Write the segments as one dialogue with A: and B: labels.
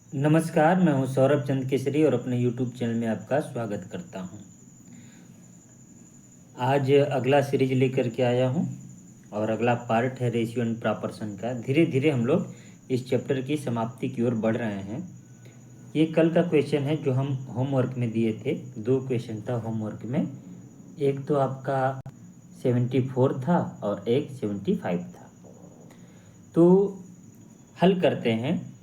A: नमस्कार, मैं हूं सौरभ चंद केसरी और अपने YouTube चैनल में आपका स्वागत करता हूं। आज अगला सीरीज लेकर के आया हूं और अगला पार्ट है रेशियो एंड प्रॉपर्शन का। धीरे धीरे हम लोग इस चैप्टर की समाप्ति की ओर बढ़ रहे हैं। ये कल का क्वेश्चन है जो हम होमवर्क में दिए थे। 2 क्वेश्चन था होमवर्क में, एक तो आपका 74 था और एक 75 था। तो हल करते हैं।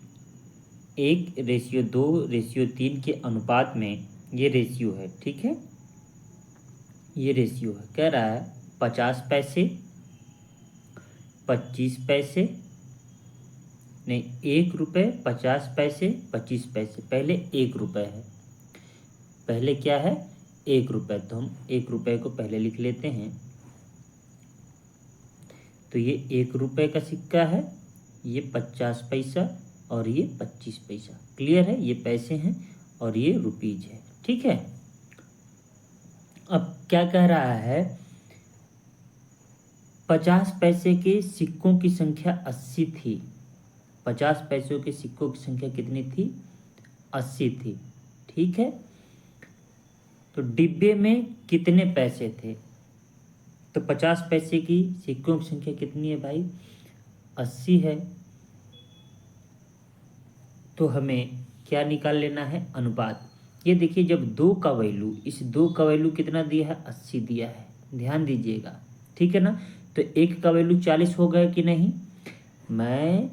A: 1:2:3 के अनुपात में ये रेशियो है, ठीक है। ये रेशियो है, कह रहा है 50 पैसे, 25 पैसे, नहीं 1 रुपये 50 पैसे 25 पैसे। पहले 1 रुपये है, पहले क्या है 1 रुपये, तो हम 1 रुपये को पहले लिख लेते हैं। तो ये 1 रुपये का सिक्का है, ये 50 पैसा और ये 25 पैसा। क्लियर है, ये पैसे हैं और ये रुपीज है, ठीक है। अब क्या कह रहा है, 50 पैसे के सिक्कों की संख्या 80 थी। 50 पैसों के सिक्कों की संख्या कितनी थी? 80 थी, ठीक है। तो डिब्बे में कितने पैसे थे? तो 50 पैसे की सिक्कों की संख्या कितनी है भाई? 80 है। तो हमें क्या निकाल लेना है? अनुपात। ये देखिए, जब 2 का वैल्यू, इस 2 का वैल्यू कितना दिया है? 80 दिया है, ध्यान दीजिएगा, ठीक है ना। तो 1 का वैल्यू 40 हो गया कि नहीं? मैं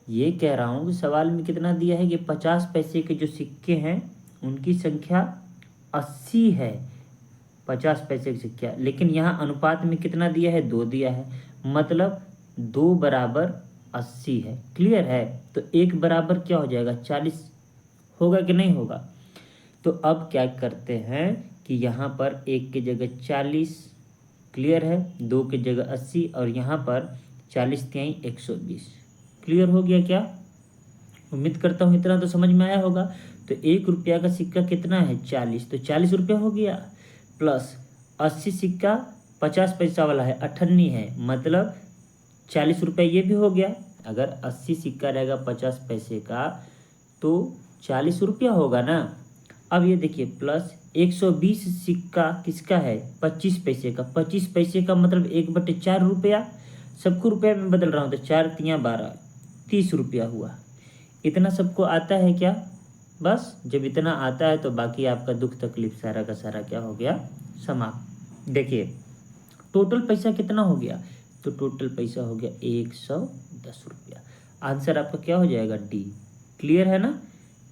A: ये कह रहा हूँ कि सवाल में कितना दिया है कि 50 पैसे के जो सिक्के हैं उनकी संख्या 80 है। 50 पैसे के सिक्के, लेकिन यहाँ अनुपात में कितना दिया है? 2 दिया है, मतलब 2 बराबर 80 है। क्लियर है। तो 1 बराबर क्या हो जाएगा? 40 होगा कि नहीं होगा? तो अब क्या करते हैं कि यहाँ पर 1 की जगह 40, क्लियर है, 2 की जगह 80 और यहाँ पर 40 तिहाई 120। क्लियर हो गया क्या? उम्मीद करता हूँ इतना तो समझ में आया होगा। तो 1 रुपया का सिक्का कितना है? 40, तो 40 रुपया हो गया, प्लस 80 सिक्का 50 पैसा वाला है, 98 है, मतलब 40 रुपये ये भी हो गया। अगर 80 सिक्का रहेगा 50 पैसे का तो 40 रुपया होगा ना। अब ये देखिए, प्लस 120 सिक्का किसका है? 25 पैसे का। 25 पैसे का मतलब 1/4 रुपया। सबको रुपया में बदल रहा हूँ, तो 4 तिया 12, 30 रुपया हुआ। इतना सबको आता है क्या? बस जब इतना आता है तो बाकी आपका दुख तकलीफ सारा का सारा क्या हो गया? समाप्त। देखिए टोटल पैसा कितना हो गया? तो टोटल पैसा हो गया 110 रुपया। आंसर आपका क्या हो जाएगा? डी। क्लियर है ना।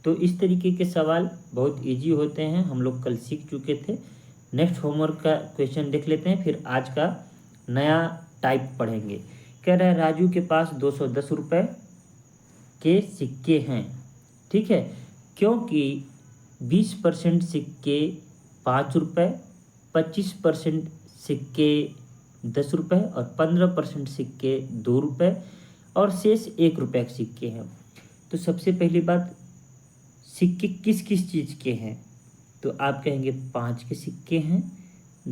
A: तो इस तरीके के सवाल बहुत इजी होते हैं, हम लोग कल सीख चुके थे। नेक्स्ट होमवर्क का क्वेश्चन देख लेते हैं, फिर आज का नया टाइप पढ़ेंगे। कह रहा है राजू के पास 210 रुपये के सिक्के हैं, ठीक है, क्योंकि 20% सिक्के 5 रुपये, 25% सिक्के 10 रुपये और 15% सिक्के 2 रुपये और शेष 1 रुपये के सिक्के हैं। तो सबसे पहली बात, सिक्के किस किस चीज़ के हैं? तो आप कहेंगे 5 के सिक्के हैं,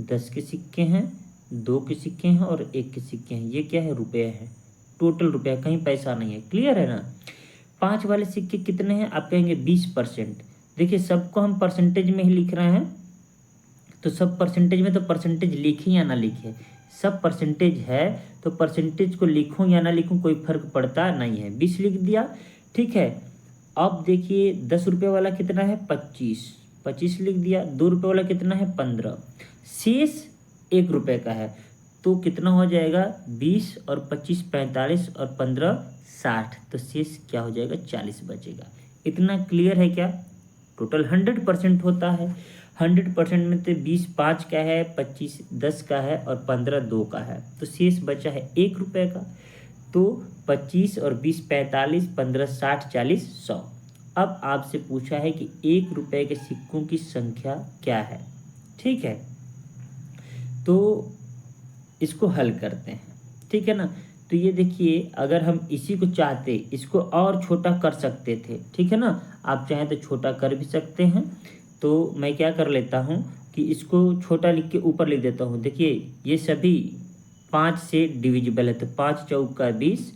A: 10 के सिक्के हैं, 2 के सिक्के हैं और 1 के सिक्के हैं। ये क्या है? रुपये है, टोटल रुपया, कहीं पैसा नहीं है। क्लियर है ना। 5 वाले सिक्के कितने हैं? आप कहेंगे 20%। देखिए सबको हम परसेंटेज में ही लिख रहे हैं, तो सब परसेंटेज में, तो परसेंटेज लिखें या ना लिखें, सब परसेंटेज है तो परसेंटेज को लिखूं या ना लिखूं कोई फर्क पड़ता नहीं है। 20 लिख दिया, ठीक है। अब देखिए 10 रुपये वाला कितना है? 25, 25 लिख दिया। 2 रुपये वाला कितना है? 15। शेष 1 रुपये का है, तो कितना हो जाएगा? 20 और 25 45 और 15 60, तो शेष क्या हो जाएगा? 40 बचेगा। इतना क्लियर है क्या? टोटल 100% होता है। 100% में तो 20 5 का है, 25 10 का है और 15 2 का है, तो शेष बचा है 1 रुपये का। तो 25 और 20 45, 15 60, 40 100। अब आपसे पूछा है कि 1 रुपये के सिक्कों की संख्या क्या है, ठीक है। तो इसको हल करते हैं, ठीक है ना। तो ये देखिए, अगर हम इसी को चाहते इसको और छोटा कर सकते थे, ठीक है ना। आप चाहें तो छोटा कर भी सकते हैं। तो मैं क्या कर लेता हूँ कि इसको छोटा लिख के ऊपर लिख देता हूँ। देखिए ये सभी 5 से डिविजिबल है, तो 5 चौका 20,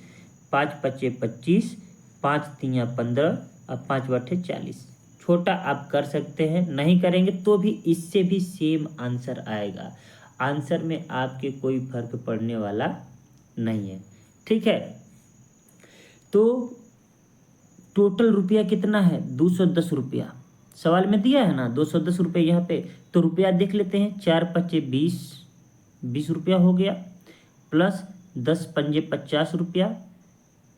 A: 5 पचे 25, 5 तिया 15, अब 5/40। छोटा आप कर सकते हैं, नहीं करेंगे तो भी इससे भी सेम आंसर आएगा। आंसर में आपके कोई फर्क पड़ने वाला नहीं है, ठीक है। तो टोटल रुपया कितना है? 210 रुपया सवाल में दिया है ना, 210 रुपये यहाँ पे। तो रुपया देख लेते हैं, 4×5 = 20, 20 रुपया हो गया, प्लस 10×5 = 50 रुपया,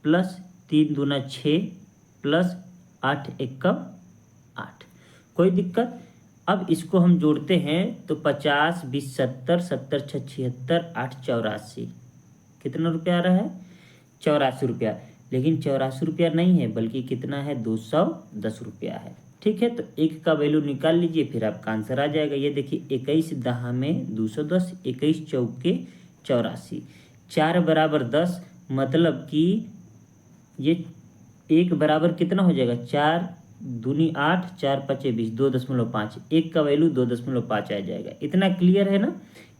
A: प्लस 3×2 = 6, प्लस 8×1 = 8। कोई दिक्कत? अब इसको हम जोड़ते हैं तो 50, 20 70, 70 6 76, 8 84। कितना रुपया आ रहा है? 84 रुपया। लेकिन 84 रुपया नहीं है, बल्कि कितना है? 210 रुपया है, ठीक है। तो एक का वैल्यू निकाल लीजिए, फिर आपका आंसर आ जाएगा। ये देखिए, 21 10 में 210, 21 चौके 84, 4 बराबर 10, मतलब कि ये एक बराबर कितना हो जाएगा? 4 दूनी 8, 4×5 = 20, 2.5। एक का वैल्यू 2.5 आ जाएगा। इतना क्लियर है ना?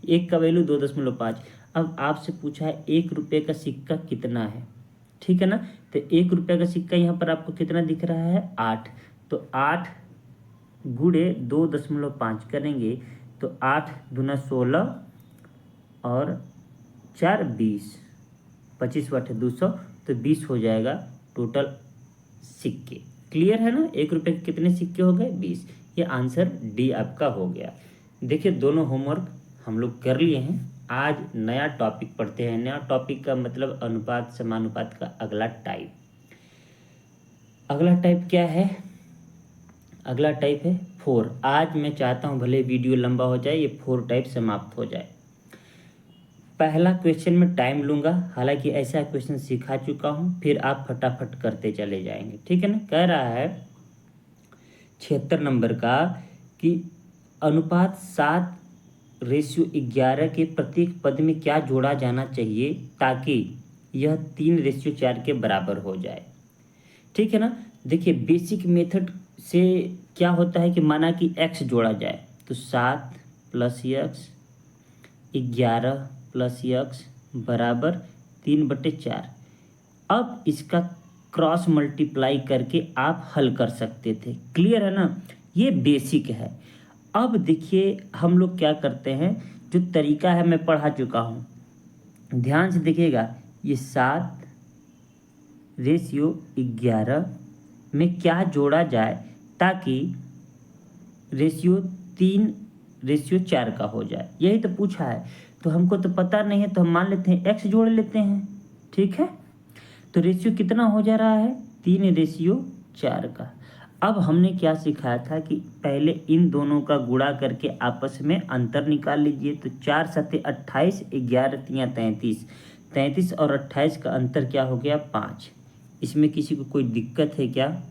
A: एक का वैल्यू 2.5। अब आपसे पूछा है 1 रुपये का सिक्का कितना है, ठीक है ना। तो 1 रुपये का सिक्का यहाँ पर आपको कितना दिख रहा है? 8। तो 8 गुणे 2.5 करेंगे तो 8 दूना 16 और 4 20, 25/200, तो 20 हो जाएगा टोटल सिक्के। क्लियर है ना? 1 रुपये के कितने सिक्के हो गए? 20। ये आंसर डी आपका हो गया। देखिए, दोनों होमवर्क हम लोग कर लिए हैं। आज नया टॉपिक पढ़ते हैं। नया टॉपिक का मतलब अनुपात समानुपात का अगला टाइप। अगला टाइप क्या है? अगला टाइप है 4। आज मैं चाहता हूँ भले वीडियो लंबा हो जाए, ये 4 टाइप समाप्त हो जाए। पहला क्वेश्चन में टाइम लूँगा, हालांकि ऐसा क्वेश्चन सिखा चुका हूँ, फिर आप फटाफट करते चले जाएंगे, ठीक है ना। कह रहा है 76 नंबर का कि अनुपात 7:11 के प्रत्येक पद में क्या जोड़ा जाना चाहिए ताकि यह 3:4 के बराबर हो जाए, ठीक है ना। देखिए, बेसिक मेथड से क्या होता है कि माना कि x जोड़ा जाए तो 7 + x, 11 + x बराबर 3/4। अब इसका क्रॉस मल्टीप्लाई करके आप हल कर सकते थे। क्लियर है ना? ये बेसिक है। अब देखिए, हम लोग क्या करते हैं, जो तरीका है मैं पढ़ा चुका हूँ, ध्यान से देखिएगा। ये 7:11 में क्या जोड़ा जाए ताकि रेशियो 3:4 का हो जाए, यही तो पूछा है। तो हमको तो पता नहीं है, तो हम मान लेते हैं x जोड़ लेते हैं, ठीक है। तो रेशियो कितना हो जा रहा है? 3:4 का। अब हमने क्या सिखाया था कि पहले इन दोनों का गुणा करके आपस में अंतर निकाल लीजिए। तो 4 7 28, 11 3 33, 33 और 28 का अंतर क्या हो गया? 5। इसमें किसी को कोई दिक्कत है क्या?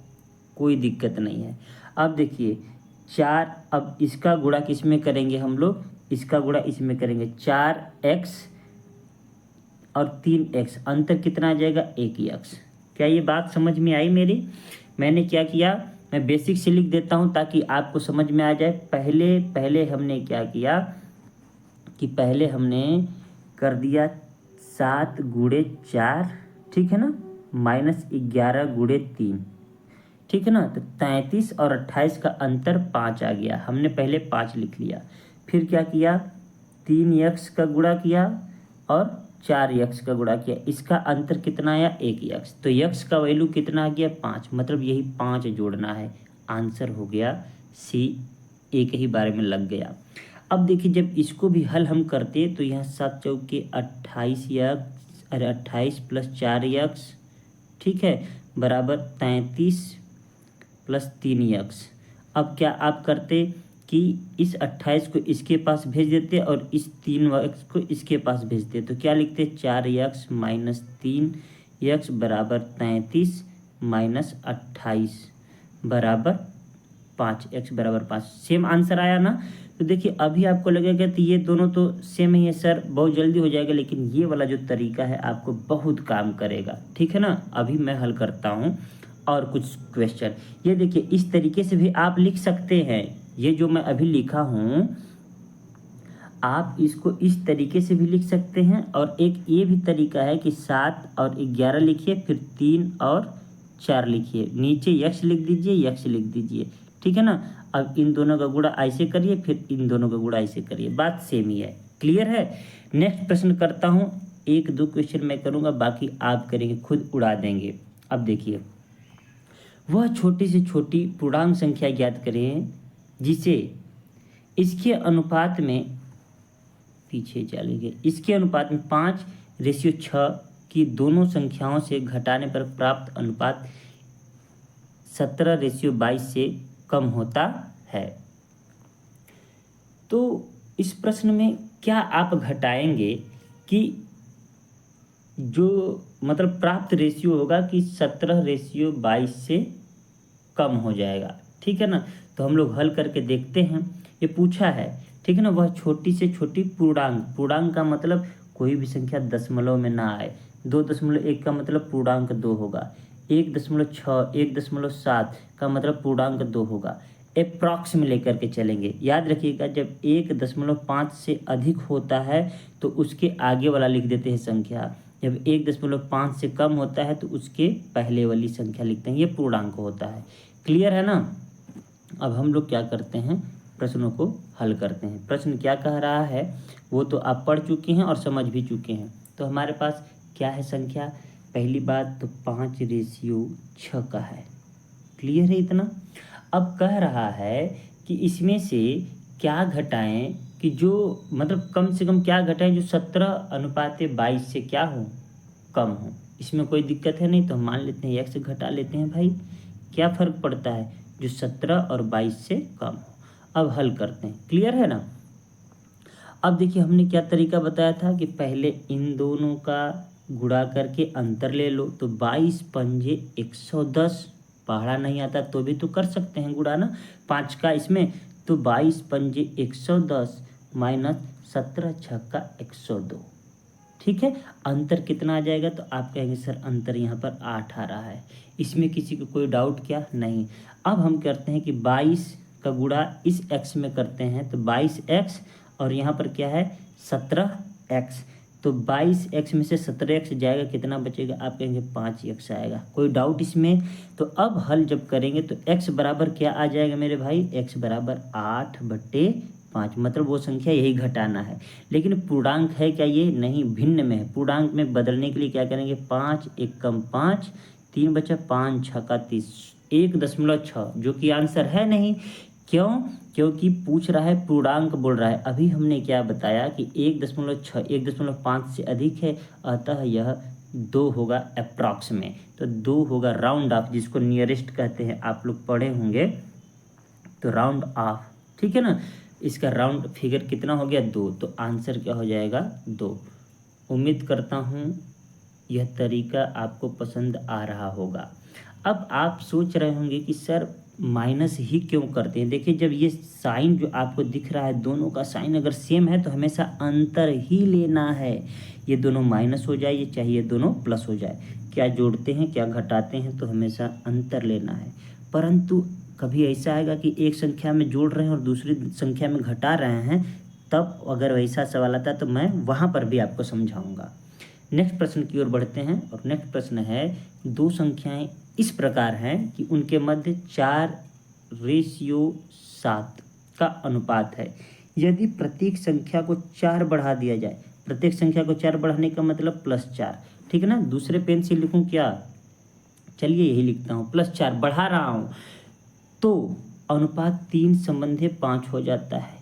A: कोई दिक्कत नहीं है। अब देखिए 4, अब इसका गुणा किस में करेंगे हम लोग? इसका गुणा इसमें करेंगे। 4x और 3x, अंतर कितना आ जाएगा? 1x। क्या ये बात समझ में आई मेरी? मैंने क्या किया, मैं बेसिक से लिख देता हूँ ताकि आपको समझ में आ जाए। पहले हमने क्या किया कि पहले हमने कर दिया 7×4, ठीक है ना, -11×3, ठीक है ना। तो 33 और 28 का अंतर 5 आ गया। हमने पहले 5 लिख लिया। फिर क्या किया? 3x का गुणा किया और 4x का गुणा किया। इसका अंतर कितना आया? 1x। तो x का वैल्यू कितना आ गया? 5। मतलब यही 5 जोड़ना है। आंसर हो गया सी, एक ही बारे में लग गया। अब देखिए, जब इसको भी हल हम करते तो यहाँ 7 चौके 28x, अरे 28 + 4x, ठीक है, बराबर 33 + 3x। अब क्या आप करते कि इस 28 को इसके पास भेज देते और इस 3x को इसके पास भेजते। तो क्या लिखते? 4x - 3x बराबर 33 - 28 बराबर 5, x बराबर 5। सेम आंसर आया ना? तो देखिए, अभी आपको लगेगा कि ये दोनों तो सेम ही है सर, बहुत जल्दी हो जाएगा, लेकिन ये वाला जो तरीका है आपको बहुत काम करेगा, ठीक है ना। अभी मैं हल करता हूँ और कुछ क्वेश्चन। ये देखिए, इस तरीके से भी आप लिख सकते हैं। ये जो मैं अभी लिखा हूँ, आप इसको इस तरीके से भी लिख सकते हैं। और एक ये भी तरीका है कि 7 और 11 लिखिए, फिर 3 और 4 लिखिए, नीचे यक्स लिख दीजिए, यक्स लिख दीजिए, ठीक है ना। अब इन दोनों का गुणा ऐसे करिए, फिर इन दोनों का गुणा ऐसे करिए, बात सेम ही है, क्लियर है। नेक्स्ट प्रश्न करता हूँ, 1-2 क्वेश्चन मैं करूँगा, बाकी आप करेंगे, खुद उड़ा देंगे। अब देखिए, वह छोटी से छोटी पूर्णांक संख्या ज्ञात करें जिसे इसके अनुपात में, पीछे चलेंगे, इसके अनुपात में 5:6 की दोनों संख्याओं से घटाने पर प्राप्त अनुपात 17:22 से कम होता है। तो इस प्रश्न में क्या आप घटाएंगे कि जो मतलब प्राप्त रेशियो होगा कि 17:22 से कम हो जाएगा, ठीक है ना। तो हम लोग हल करके देखते हैं, ये पूछा है, ठीक है ना। वह छोटी से छोटी पूर्णांक, पूर्णांक का मतलब कोई भी संख्या दशमलव में ना आए, 2.1 का मतलब पूर्णांक 2 होगा, 1.6, 1.7 का मतलब पूर्णांक 2 होगा। अप्रॉक्स में लेकर के चलेंगे, याद रखिएगा, जब 1.5 से अधिक होता है तो उसके आगे वाला लिख देते हैं संख्या, जब 1.5 से कम होता है तो उसके पहले वाली संख्या लिखते हैं, ये पूर्णांक होता है, क्लियर है ना। अब हम लोग क्या करते हैं, प्रश्नों को हल करते हैं। प्रश्न क्या कह रहा है वो तो आप पढ़ चुके हैं और समझ भी चुके हैं। तो हमारे पास क्या है संख्या, पहली बात तो 5:6 का है, क्लियर है इतना। अब कह रहा है कि इसमें से क्या घटाएं कि जो मतलब कम से कम क्या घटाएं जो 17:22 से क्या हो, कम हो। इसमें कोई दिक्कत है नहीं, तो हम मान लेते हैं x घटा लेते हैं भाई, क्या फ़र्क पड़ता है, जो 17 और 22 से कम हो। अब हल करते हैं, क्लियर है ना। अब देखिए, हमने क्या तरीका बताया था कि पहले इन दोनों का गुणा करके अंतर ले लो, तो 22 × 110, पहाड़ा नहीं आता तो भी तो कर सकते हैं गुणा ना, 5 का इसमें, तो 22 × 110 माइनस 17×6 = 102, ठीक है। अंतर कितना आ जाएगा, तो आप कहेंगे सर अंतर यहाँ पर 8 आ रहा है, इसमें किसी को कोई डाउट क्या नहीं। अब हम करते हैं कि 22 का गुणा इस x में करते हैं, तो 22x और यहाँ पर क्या है 17x, तो 22x में से 17x जाएगा, कितना बचेगा, आप कहेंगे 5x आएगा, कोई डाउट इसमें। तो अब हल जब करेंगे तो x बराबर क्या आ जाएगा मेरे भाई, x बराबर 8/5, मतलब वो संख्या यही घटाना है। लेकिन पूर्णांक है क्या ये, नहीं, भिन्न में है। पूर्णांक में बदलने के लिए क्या करेंगे, 5 × 1 = 5, 3 बचा, 5 × 6 = 30, 1.6, जो कि आंसर है नहीं। क्यों, क्योंकि पूछ रहा है पूर्णांक बोल रहा है। अभी हमने क्या बताया कि 1.6 1.5 से अधिक है, अतः यह 2 होगा अप्रॉक्स में, तो 2 होगा राउंड ऑफ, जिसको नियरेस्ट कहते हैं, आप लोग पढ़े होंगे, तो राउंड ऑफ, ठीक है ना। इसका राउंड फिगर कितना हो गया, 2, तो आंसर क्या हो जाएगा, 2। उम्मीद करता हूँ यह तरीका आपको पसंद आ रहा होगा। अब आप सोच रहे होंगे कि सर माइनस ही क्यों करते हैं। देखिए, जब ये साइन जो आपको दिख रहा है, दोनों का साइन अगर सेम है तो हमेशा अंतर ही लेना है। ये दोनों माइनस हो जाए, ये चाहिए दोनों प्लस हो जाए, क्या जोड़ते हैं क्या घटाते हैं, तो हमेशा अंतर लेना है। परंतु कभी ऐसा आएगा कि एक संख्या में जोड़ रहे हैं और दूसरी संख्या में घटा रहे हैं, तब अगर वैसा सवाल आता है तो मैं वहाँ पर भी आपको समझाऊंगा। नेक्स्ट प्रश्न की ओर बढ़ते हैं, और नेक्स्ट प्रश्न है, दो संख्याएं इस प्रकार हैं कि उनके मध्य 4:7 का अनुपात है। यदि प्रत्येक संख्या को 4 बढ़ा दिया जाए, प्रत्येक संख्या को 4 बढ़ाने का मतलब +4, ठीक है ना। दूसरे पेन से लिखूं क्या, चलिए यही लिखता हूँ, +4 बढ़ा रहा हूँ, तो अनुपात 3 संबंधी 5 हो जाता है,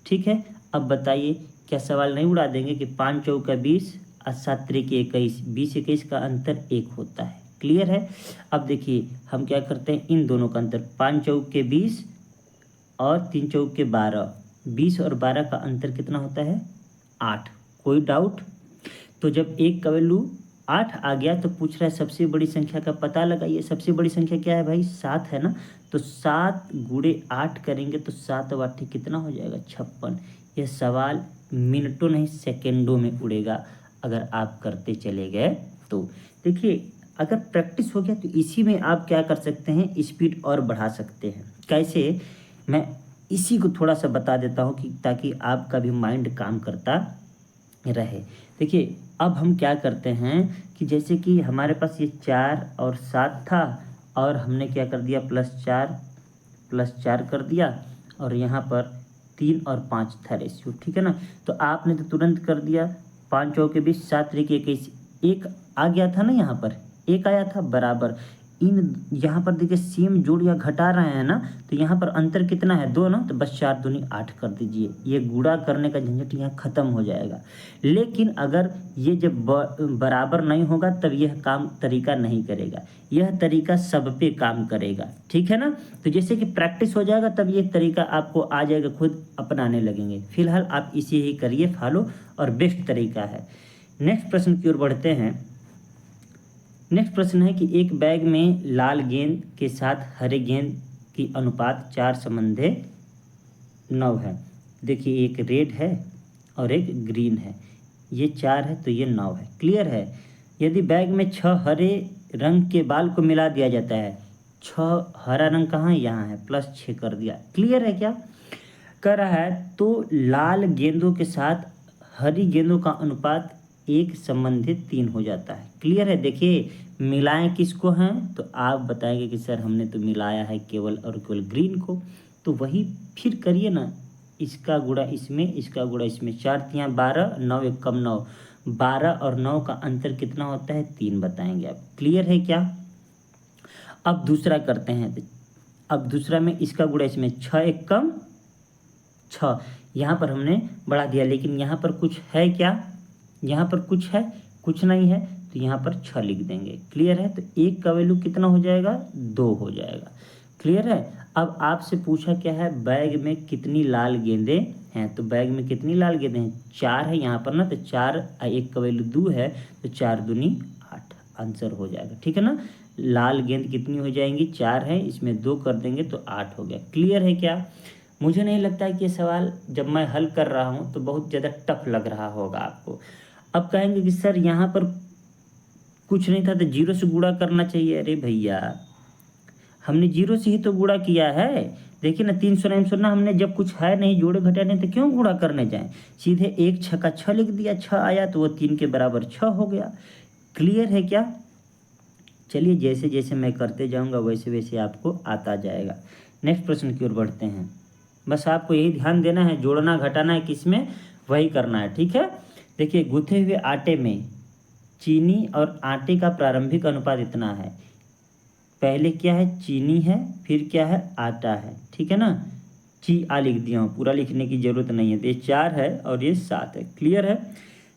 A: ठीक है। अब बताइए, क्या सवाल नहीं उड़ा देंगे कि 5 चौका 20 और 7 त्रिक 21, 20-21 का अंतर 1 होता है, क्लियर है। अब देखिए, हम क्या करते हैं, इन दोनों का अंतर, 5 चौके 20 और 3 चौके 12, 20 और 12 का अंतर कितना होता है, 8, कोई डाउट। तो जब एक का वैल्यू 8 आ गया तो पूछ रहा है सबसे बड़ी संख्या का पता लगाइए। सबसे बड़ी संख्या क्या है भाई, 7 है ना, तो 7 × 8 करेंगे तो 7 और 8 कितना हो जाएगा, 56। यह सवाल मिनटों नहीं सेकेंडों में उड़ेगा अगर आप करते चले गए तो। देखिए, अगर प्रैक्टिस हो गया तो इसी में आप क्या कर सकते हैं, स्पीड और बढ़ा सकते हैं। कैसे, मैं इसी को थोड़ा सा बता देता हूँ कि ताकि आपका भी माइंड काम करता रहे। देखिए, अब हम क्या करते हैं कि जैसे कि हमारे पास ये 4 और 7 था, और हमने क्या कर दिया प्लस चार कर दिया, और यहाँ पर 3 और 5 था रेशियो, ठीक है ना। तो आपने तो तुरंत कर दिया, 5 चौके के 20, 7 त्रिक 21, एक आ गया था ना, यहाँ पर एक आया था बराबर। इन यहाँ पर देखिए सेम जोड़ या घटा रहे हैं ना, तो यहाँ पर अंतर कितना है 2 ना, तो बस 4 दूनी 8 कर दीजिए। ये गुणा करने का झंझट यहाँ खत्म हो जाएगा। लेकिन अगर ये जब बराबर नहीं होगा तब यह काम तरीका नहीं करेगा, यह तरीका सब पे काम करेगा, ठीक है ना। तो जैसे कि प्रैक्टिस हो जाएगा तब ये तरीका आपको आ जाएगा, खुद अपनाने लगेंगे। फिलहाल आप इसे ही करिए फॉलो, और बेस्ट तरीका है। नेक्स्ट प्रश्न की ओर बढ़ते हैं। नेक्स्ट प्रश्न है कि एक बैग में लाल गेंद के साथ हरे गेंद की अनुपात 4:9 है। देखिए एक रेड है और एक ग्रीन है, ये 4 है तो ये 9 है। क्लियर है। यदि बैग में 6 हरे रंग के बाल को मिला दिया जाता है, 6 हरा रंग कहाँ है, यहाँ है, +6 कर दिया। क्लियर है क्या कर रहा है, तो लाल गेंदों के साथ हरी गेंदों का अनुपात 1 संबंधित 3 हो जाता है। क्लियर है। देखिए मिलाएं किसको हैं, तो आप बताएंगे कि सर हमने तो मिलाया है केवल और केवल ग्रीन को। तो वही फिर करिए ना, इसका गुणा इसमें, इसका गुणा इसमें, 4 तियाँ 12, 9 एक कम 9, 12 और 9 का अंतर कितना होता है, 3 बताएंगे आप। क्लियर है क्या। अब दूसरा करते हैं। अब दूसरा में इसका गुणा इसमें, 6 एक कम 6, यहाँ पर हमने बढ़ा दिया, लेकिन यहाँ पर कुछ है क्या, यहाँ पर कुछ है, कुछ नहीं है, तो यहाँ पर 6 लिख देंगे। क्लियर है। तो 1 का वैल्यू कितना हो जाएगा, 2 हो जाएगा। क्लियर है। अब आपसे पूछा क्या है, बैग में कितनी लाल गेंदें हैं, तो बैग में कितनी लाल गेंदें हैं, 4 है यहाँ पर ना, तो 4, 1 का वैल्यू 2 है, तो 4 दूनी 8 आंसर हो जाएगा, ठीक है ना। लाल गेंद कितनी हो जाएंगी, 4 है, इसमें 2 कर देंगे तो 8 हो गया। क्लियर है क्या। मुझे नहीं लगता है कि ये सवाल जब मैं हल कर रहा हूँ तो बहुत ज़्यादा टफ लग रहा होगा आपको। अब कहेंगे कि सर यहाँ पर कुछ नहीं था तो 0 से गुणा करना चाहिए। अरे भैया हमने 0 से ही तो गुणा किया है। देखिए ना 300 ना, हमने जब कुछ है नहीं, जोड़े घटाए नहीं, तो क्यों गुणा करने जाएं। सीधे 1 6 का 6 लिख दिया, 6 आया तो वो 3 के बराबर 6 हो गया। क्लियर है क्या। चलिए जैसे जैसे मैं करते जाऊँगा वैसे वैसे आपको आता जाएगा। नेक्स्ट प्रश्न की ओर बढ़ते हैं। बस आपको यही ध्यान देना है, जोड़ना घटाना है किसमें, वही करना है, ठीक है। देखिए गूँथे हुए आटे में चीनी और आटे का प्रारंभिक अनुपात इतना है। पहले क्या है, चीनी है, फिर क्या है, आटा है, ठीक है ना। लिख दिया हूँ, पूरा लिखने की ज़रूरत नहीं है। तो ये 4 है और ये 7 है। क्लियर है।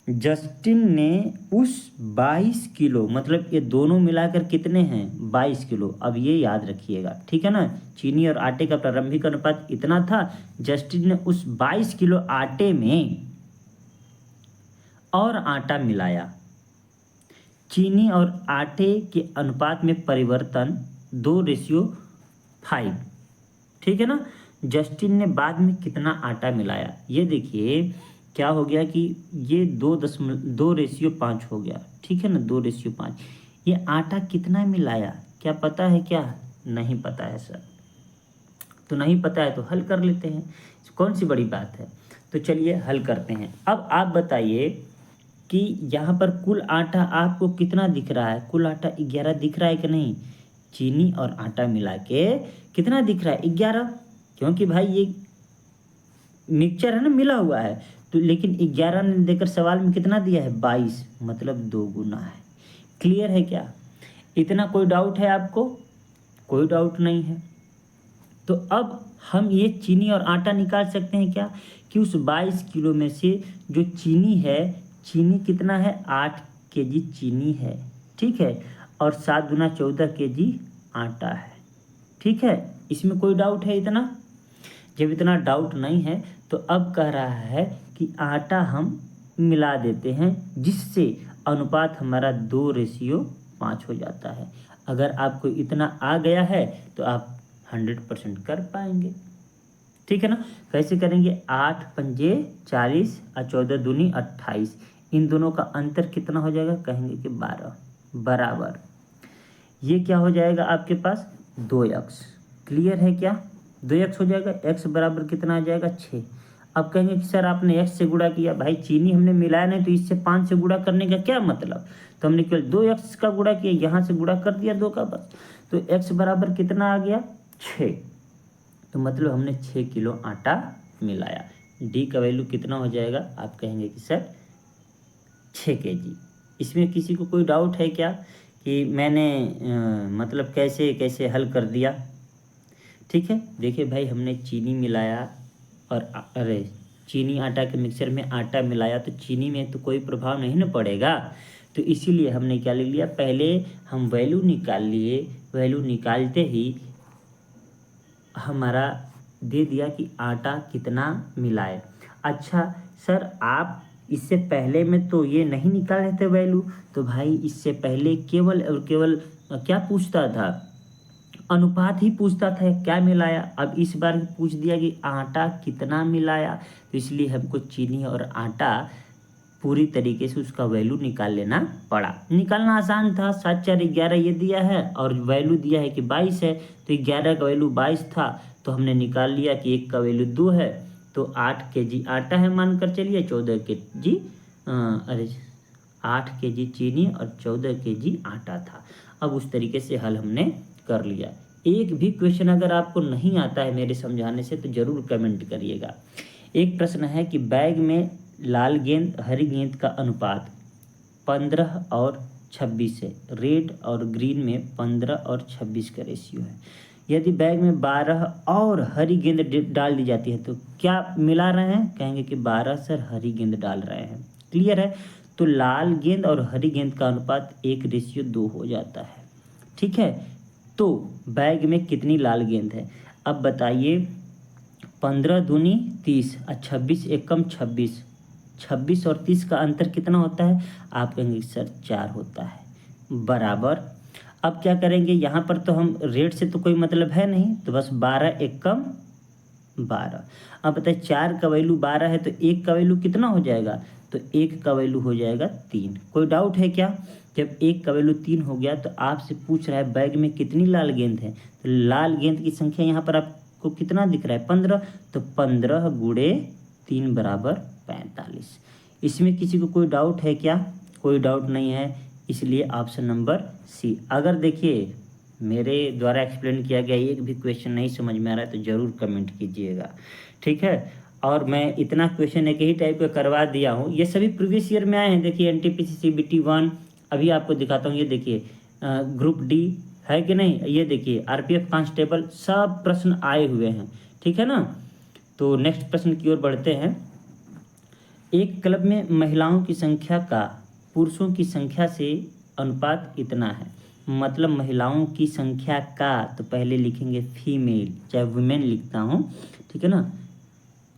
A: जस्टिन ने उस 22 किलो, मतलब ये दोनों मिलाकर कितने हैं, 22 किलो। अब ये याद रखिएगा, ठीक है ना। चीनी और आटे का प्रारंभिक अनुपात इतना था। जस्टिन ने उस 22 किलो आटे में और आटा मिलाया। चीनी और आटे के अनुपात में परिवर्तन 2:5, ठीक है ना। जस्टिन ने बाद में कितना आटा मिलाया, ये देखिए क्या हो गया कि ये 2:5 हो गया, ठीक है ना, 2:5। ये आटा कितना मिलाया, क्या पता है क्या, नहीं पता है सर। तो नहीं पता है तो हल कर लेते हैं, कौन सी बड़ी बात है। तो चलिए हल करते हैं। अब आप बताइए कि यहाँ पर कुल आटा आपको कितना दिख रहा है, कुल आटा 11 दिख रहा है कि नहीं। चीनी और आटा मिला के कितना दिख रहा है, 11, क्योंकि भाई ये मिक्सचर है ना, मिला हुआ है। तो लेकिन 11 ने देकर सवाल में कितना दिया है, 22, मतलब 2 गुना है। क्लियर है क्या। इतना कोई डाउट है आपको, कोई डाउट नहीं है। तो अब हम ये चीनी और आटा निकाल सकते हैं क्या, कि उस 22 किलो में से जो चीनी है, चीनी कितना है, 8 केजी चीनी है, ठीक है, और 7 गुना 14 केजी आटा है, ठीक है। इसमें कोई डाउट है इतना। जब इतना डाउट नहीं है तो अब कह रहा है कि आटा हम मिला देते हैं, जिससे अनुपात हमारा 2:5 हो जाता है। अगर आपको इतना आ गया है तो आप 100% कर पाएंगे, ठीक है ना। कैसे करेंगे, 8 पंजे 40 और 14 दूनी 28, इन दोनों का अंतर कितना हो जाएगा, कहेंगे कि 12 बराबर, ये क्या हो जाएगा आपके पास, 2x। क्लियर है क्या, 2x हो जाएगा। x बराबर कितना आ जाएगा, 6। अब कहेंगे कि सर आपने x से गुणा किया, भाई चीनी हमने मिलाया नहीं तो इससे 5 से गुणा करने का क्या मतलब, तो हमने केवल 2x का गुणा किया, यहाँ से गुणा कर दिया 2 का बस। तो x बराबर कितना आ गया 6, तो मतलब हमने 6 किलो आटा मिलाया। डी का वैल्यू कितना हो जाएगा, आप कहेंगे कि सर 6 kg। इसमें किसी को कोई डाउट है क्या कि मैंने मतलब कैसे कैसे हल कर दिया। ठीक है, देखिए भाई हमने चीनी मिलाया और अरे चीनी आटा के मिक्सचर में आटा मिलाया तो चीनी में तो कोई प्रभाव नहीं ना पड़ेगा, तो इसीलिए हमने क्या ले लिया, पहले हम वैल्यू निकाल लिए, वैल्यू निकालते ही हमारा दे दिया कि आटा कितना मिलाए। अच्छा सर आप इससे पहले में तो ये नहीं निकाल रहे थे वैल्यू, तो भाई इससे पहले केवल और केवल क्या पूछता था, अनुपात ही पूछता था क्या मिलाया। अब इस बार पूछ दिया कि आटा कितना मिलाया, तो इसलिए हमको चीनी और आटा पूरी तरीके से उसका वैल्यू निकाल लेना पड़ा। निकालना आसान था, 7 4 11 ये दिया है और वैल्यू दिया है कि 22 है, तो 11 का वैल्यू 22 था, तो हमने निकाल लिया कि 1 का वैल्यू 2 है, तो 8 kg आटा है मानकर चलिए, 14 kg 8 kg चीनी और 14 kg आटा था। अब उस तरीके से हल हमने कर लिया। एक भी क्वेश्चन अगर आपको नहीं आता है मेरे समझाने से तो ज़रूर कमेंट करिएगा। एक प्रश्न है कि बैग में लाल गेंद हरी गेंद का अनुपात 15 और 26 है, रेड और ग्रीन में 15 और 26 का रेशियो है। यदि बैग में 12 और हरी गेंद डाल दी जाती है तो क्या मिला रहे हैं, कहेंगे कि 12 सर हरी गेंद डाल रहे हैं। क्लियर है, तो लाल गेंद और हरी गेंद का अनुपात 1:2 हो जाता है। ठीक है, तो बैग में कितनी लाल गेंद है, अब बताइए 15 दूनी 30 और 26 एकम 26, 26 और 30 का अंतर कितना होता है, आप कहेंगे सर 4 होता है, बराबर। अब क्या करेंगे, यहाँ पर तो हम रेट से तो कोई मतलब है नहीं, तो बस 12 एकम 12। अब बताइए 4 का वैल्यू 12 है तो 1 का वैल्यू कितना हो जाएगा, तो 1 का वैल्यू हो जाएगा 3। कोई डाउट है क्या, जब 1 का वैल्यू 3 हो गया तो आपसे पूछ रहा है बैग में कितनी लाल गेंद है, तो लाल गेंद की संख्या यहाँ पर आपको कितना दिख रहा है 15, तो 15 गुणे 3 बराबर 45। इसमें किसी को कोई डाउट है क्या, कोई डाउट नहीं है, इसलिए ऑप्शन नंबर सी। अगर देखिए मेरे द्वारा एक्सप्लेन किया गया एक भी क्वेश्चन नहीं समझ में आ रहा है तो ज़रूर कमेंट कीजिएगा। ठीक है, और मैं इतना क्वेश्चन एक ही टाइप का करवा दिया हूँ, ये सभी प्रीवियस ईयर में आए हैं। देखिए NTPC CBT 1 अभी आपको दिखाता हूँ, ये देखिए ग्रुप डी है कि नहीं, ये देखिए RPF कांस्टेबल, सब प्रश्न आए हुए हैं। ठीक है ना, तो नेक्स्ट प्रश्न की ओर बढ़ते हैं। एक क्लब में महिलाओं की संख्या का पुरुषों की संख्या से अनुपात इतना है, मतलब महिलाओं की संख्या का, तो पहले लिखेंगे फीमेल, चाहे वुमेन लिखता हूँ, ठीक है ना,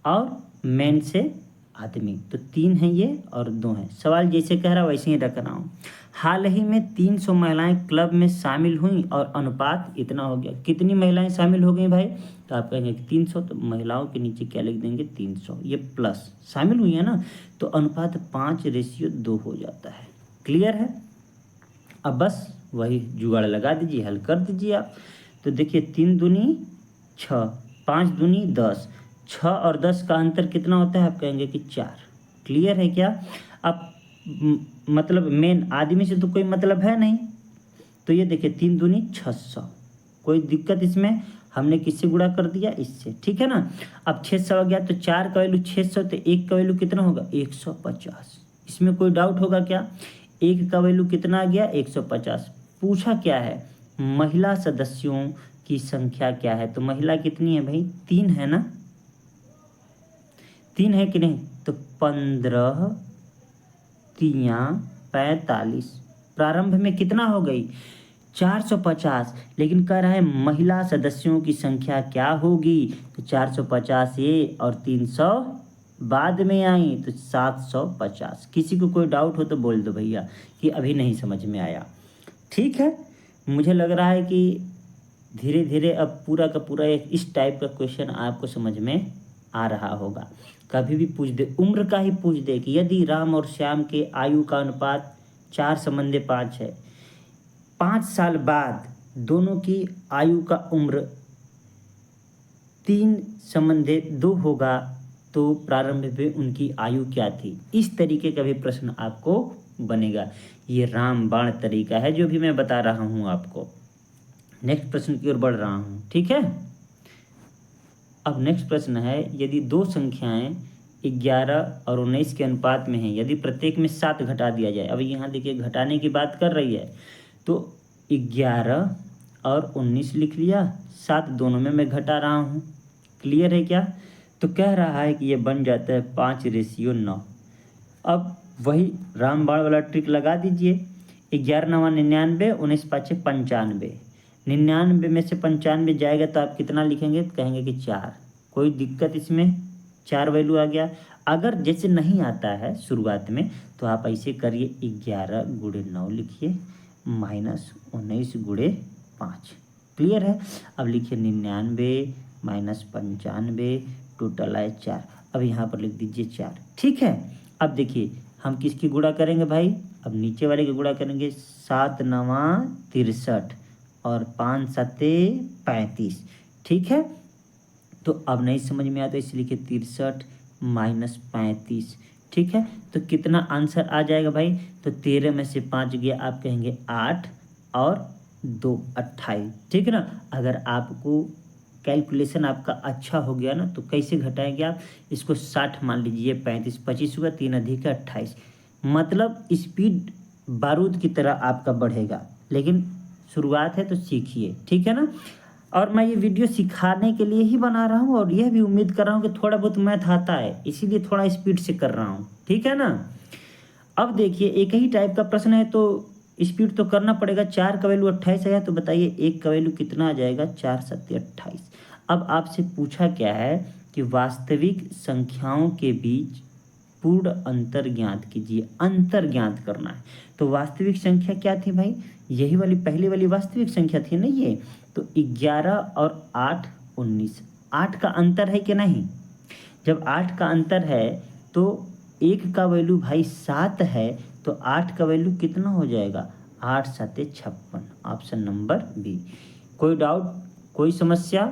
A: और मैन से आदमी, तो 3 हैं ये और 2 हैं। सवाल जैसे कह रहा वैसे ही रख रहा हूँ। हाल ही में 300 महिलाएं क्लब में शामिल हुई और अनुपात इतना हो गया। कितनी महिलाएं शामिल हो गई भाई, तो आप कहेंगे कि 300, तो महिलाओं के नीचे क्या लिख देंगे 300, ये प्लस शामिल हुई है ना, तो अनुपात 5:2 हो जाता है। क्लियर है, अब बस वही जुगाड़ लगा दीजिए, हल कर दीजिए आप। तो देखिए 3 दूनी 6, 5 दूनी 10, 6 और 10 का अंतर कितना होता है, आप कहेंगे कि 4। क्लियर है क्या, अब मतलब मेन आदमी से तो कोई मतलब है नहीं, तो ये देखिए 3 दूनी 600, कोई दिक्कत इसमें, हमने किससे गुणा कर दिया, इससे। ठीक है ना, अब 600 आ गया तो 4 का वैल्यू 600, तो 1 का वैल्यू कितना होगा 150। इसमें कोई डाउट होगा क्या, 1 का वैल्यू कितना आ गया 150। पूछा क्या है, महिला सदस्यों की संख्या क्या है, तो महिला कितनी है भाई 3 है ना, 3 है कि नहीं, तो 15 3 45, प्रारंभ में कितना हो गई 450, लेकिन कह रहा है महिला सदस्यों की संख्या क्या होगी, तो 450 ये और 300 बाद में आई तो 750। किसी को कोई डाउट हो तो बोल दो भैया कि अभी नहीं समझ में आया। ठीक है, मुझे लग रहा है कि धीरे धीरे अब पूरा का पूरा एक इस टाइप का क्वेश्चन आपको समझ में आ रहा होगा। कभी भी पूछ दे, उम्र का ही पूछ दे कि यदि राम और श्याम के आयु का अनुपात 4:5 है, 5 साल बाद दोनों की आयु का उम्र 3:2 होगा, तो प्रारंभ में उनकी आयु क्या थी। इस तरीके का भी प्रश्न आपको बनेगा। ये रामबाण तरीका है जो भी मैं बता रहा हूँ आपको। नेक्स्ट प्रश्न की ओर बढ़ रहा हूँ, ठीक है। अब नेक्स्ट प्रश्न है, यदि दो संख्याएं 11 और 19 के अनुपात में हैं, यदि प्रत्येक में 7 घटा दिया जाए। अब यहाँ देखिए घटाने की बात कर रही है, तो 11 और 19 लिख लिया, 7 दोनों में मैं घटा रहा हूँ। क्लियर है क्या। तो कह रहा है कि ये बन जाता है 5:9। अब वही रामबाण वाला ट्रिक लगा दीजिए। 11 9 99, 19 5 95। 99 में से 95 जाएगा तो आप कितना लिखेंगे, तो कहेंगे कि 4। कोई दिक्कत इसमें, 4 वैल्यू आ गया। अगर जैसे नहीं आता है शुरुआत में, तो आप ऐसे करिए, 11 गुणे 9 लिखिए माइनस 19 गुणे 5। क्लियर है। अब लिखिए 99 माइनस 95, टोटल आए 4। अब यहाँ पर लिख दीजिए 4। ठीक है। अब देखिए हम किसकी गुणा करेंगे भाई, अब नीचे वाले की गुणा करेंगे। 7 9 63 और 5 7 35। ठीक है। तो अब नहीं समझ में आता, इसलिए लिखिए 63 माइनस 35। ठीक है। तो कितना आंसर आ जाएगा भाई, तो 13 में से 5 गया, आप कहेंगे 8 और 2 28। ठीक है ना। अगर आपको कैलकुलेशन आपका अच्छा हो गया ना, तो कैसे घटाएंगे आप इसको, 60 मान लीजिए, 35 25 हुआ, 3 अधिक 28। मतलब स्पीड बारूद की तरह आपका बढ़ेगा, लेकिन शुरुआत है तो सीखिए। ठीक है ना। और मैं ये वीडियो सिखाने के लिए ही बना रहा हूँ, और यह भी उम्मीद कर रहा हूँ कि थोड़ा बहुत मैथ आता है, इसीलिए थोड़ा स्पीड से कर रहा हूँ। ठीक है ना। अब देखिए एक ही टाइप का प्रश्न है तो स्पीड तो करना पड़ेगा। 4 का वैल्यू 28 आया, तो बताइए 1 का वैल्यू कितना आ जाएगा, 4 7 28। अब आपसे पूछा क्या है कि वास्तविक संख्याओं के बीच पूर्ण अंतर ज्ञात कीजिए। अंतर ज्ञात करना है, तो वास्तविक संख्या क्या थी भाई, यही वाली पहली वाली वास्तविक संख्या थी ना ये। तो 11 और 8 19, 8 का अंतर है कि नहीं। जब 8 का अंतर है तो 1 का वैल्यू भाई 7 है, तो 8 का वैल्यू कितना हो जाएगा, 8 7 56। Option number B. कोई डाउट, कोई समस्या।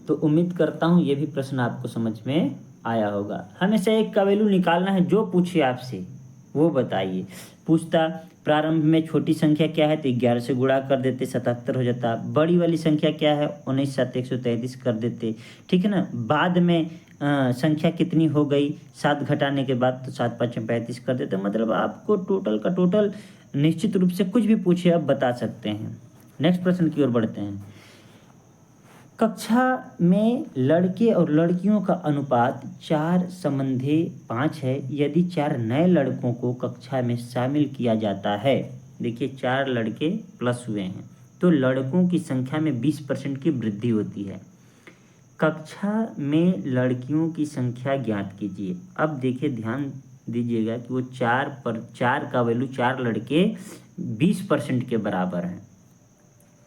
A: तो उम्मीद करता हूँ ये भी प्रश्न आपको समझ में आया होगा। हमेशा 1 का वैल्यू निकालना है, जो पूछे आपसे वो बताइए। पूछता प्रारंभ में छोटी संख्या क्या है, तो 11 से गुणा कर देते, 77 हो जाता। बड़ी वाली संख्या क्या है, 19 7 133 कर देते। ठीक है ना। बाद में संख्या कितनी हो गई, 7 घटाने के बाद, तो 7 5 35 कर देते। मतलब आपको टोटल का टोटल निश्चित रूप से कुछ भी पूछे आप बता सकते हैं। नेक्स्ट प्रश्न की ओर बढ़ते हैं। कक्षा में लड़के और लड़कियों का अनुपात 4:5 है। यदि 4 नए लड़कों को कक्षा में शामिल किया जाता है, देखिए 4 लड़के प्लस हुए हैं, तो लड़कों की संख्या में 20% की वृद्धि होती है। कक्षा में लड़कियों की संख्या ज्ञात कीजिए। अब देखिए ध्यान दीजिएगा कि वो 4 का वैल्यू, 4 लड़के 20% के बराबर हैं।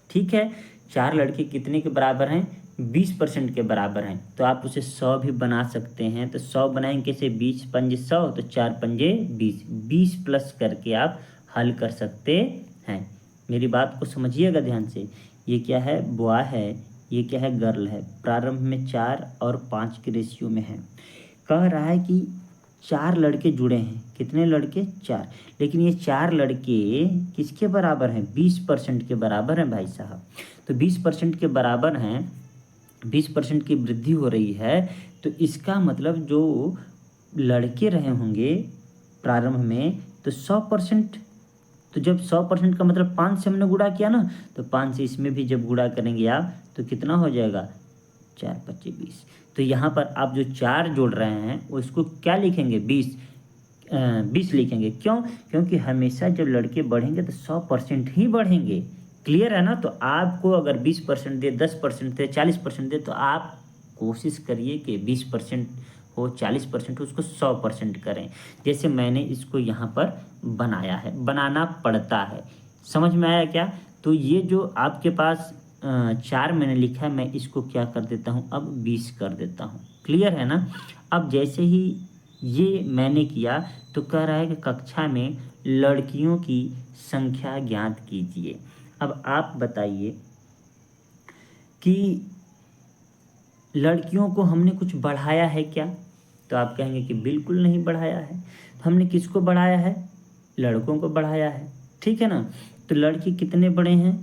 A: ठीक है। 4 लड़के कितने के बराबर हैं, 20% के बराबर हैं। तो आप उसे 100 भी बना सकते हैं। तो 100 बनाएंगे कैसे, 20 पंजे 100, तो 4 पंजे 20, 20 प्लस करके आप हल कर सकते हैं। मेरी बात को समझिएगा ध्यान से। ये क्या है, बॉय है, ये क्या है, गर्ल है। प्रारंभ में 4 और 5 के रेशियो में है। कह रहा है कि 4 लड़के जुड़े हैं, कितने लड़के, 4। लेकिन ये 4 लड़के किसके बराबर हैं, 20% के बराबर हैं भाई साहब। तो 20% के बराबर हैं, 20% की वृद्धि हो रही है। तो इसका मतलब जो लड़के रहे होंगे प्रारंभ में, तो 100%। तो जब 100% का मतलब 5 से हमने गुणा किया ना, तो 5 से इसमें भी जब गुणा करेंगे आप, तो कितना हो जाएगा, 4 25 20। तो यहाँ पर आप जो 4 जोड़ रहे हैं उसको क्या लिखेंगे, 20 लिखेंगे। क्यों, क्योंकि हमेशा जब लड़के बढ़ेंगे तो 100% ही बढ़ेंगे। क्लियर है ना। तो आपको अगर 20% दे, 10% दे, 40% दे, तो आप कोशिश करिए कि 20% हो, 40% हो, उसको 100% करें। जैसे मैंने इसको यहाँ पर बनाया है, बनाना पड़ता है। समझ में आया क्या। तो ये जो आपके पास 4 मैंने लिखा है, मैं इसको क्या कर देता हूँ, अब 20 कर देता हूँ। क्लियर है ना। अब जैसे ही ये मैंने किया, तो कह रहा है कि कक्षा में लड़कियों की संख्या ज्ञात कीजिए। अब आप बताइए कि लड़कियों को हमने कुछ बढ़ाया है क्या? तो आप कहेंगे कि बिल्कुल नहीं बढ़ाया है। हमने किसको बढ़ाया है? लड़कों को बढ़ाया है, ठीक है ना। तो लड़के कितने बड़े हैं?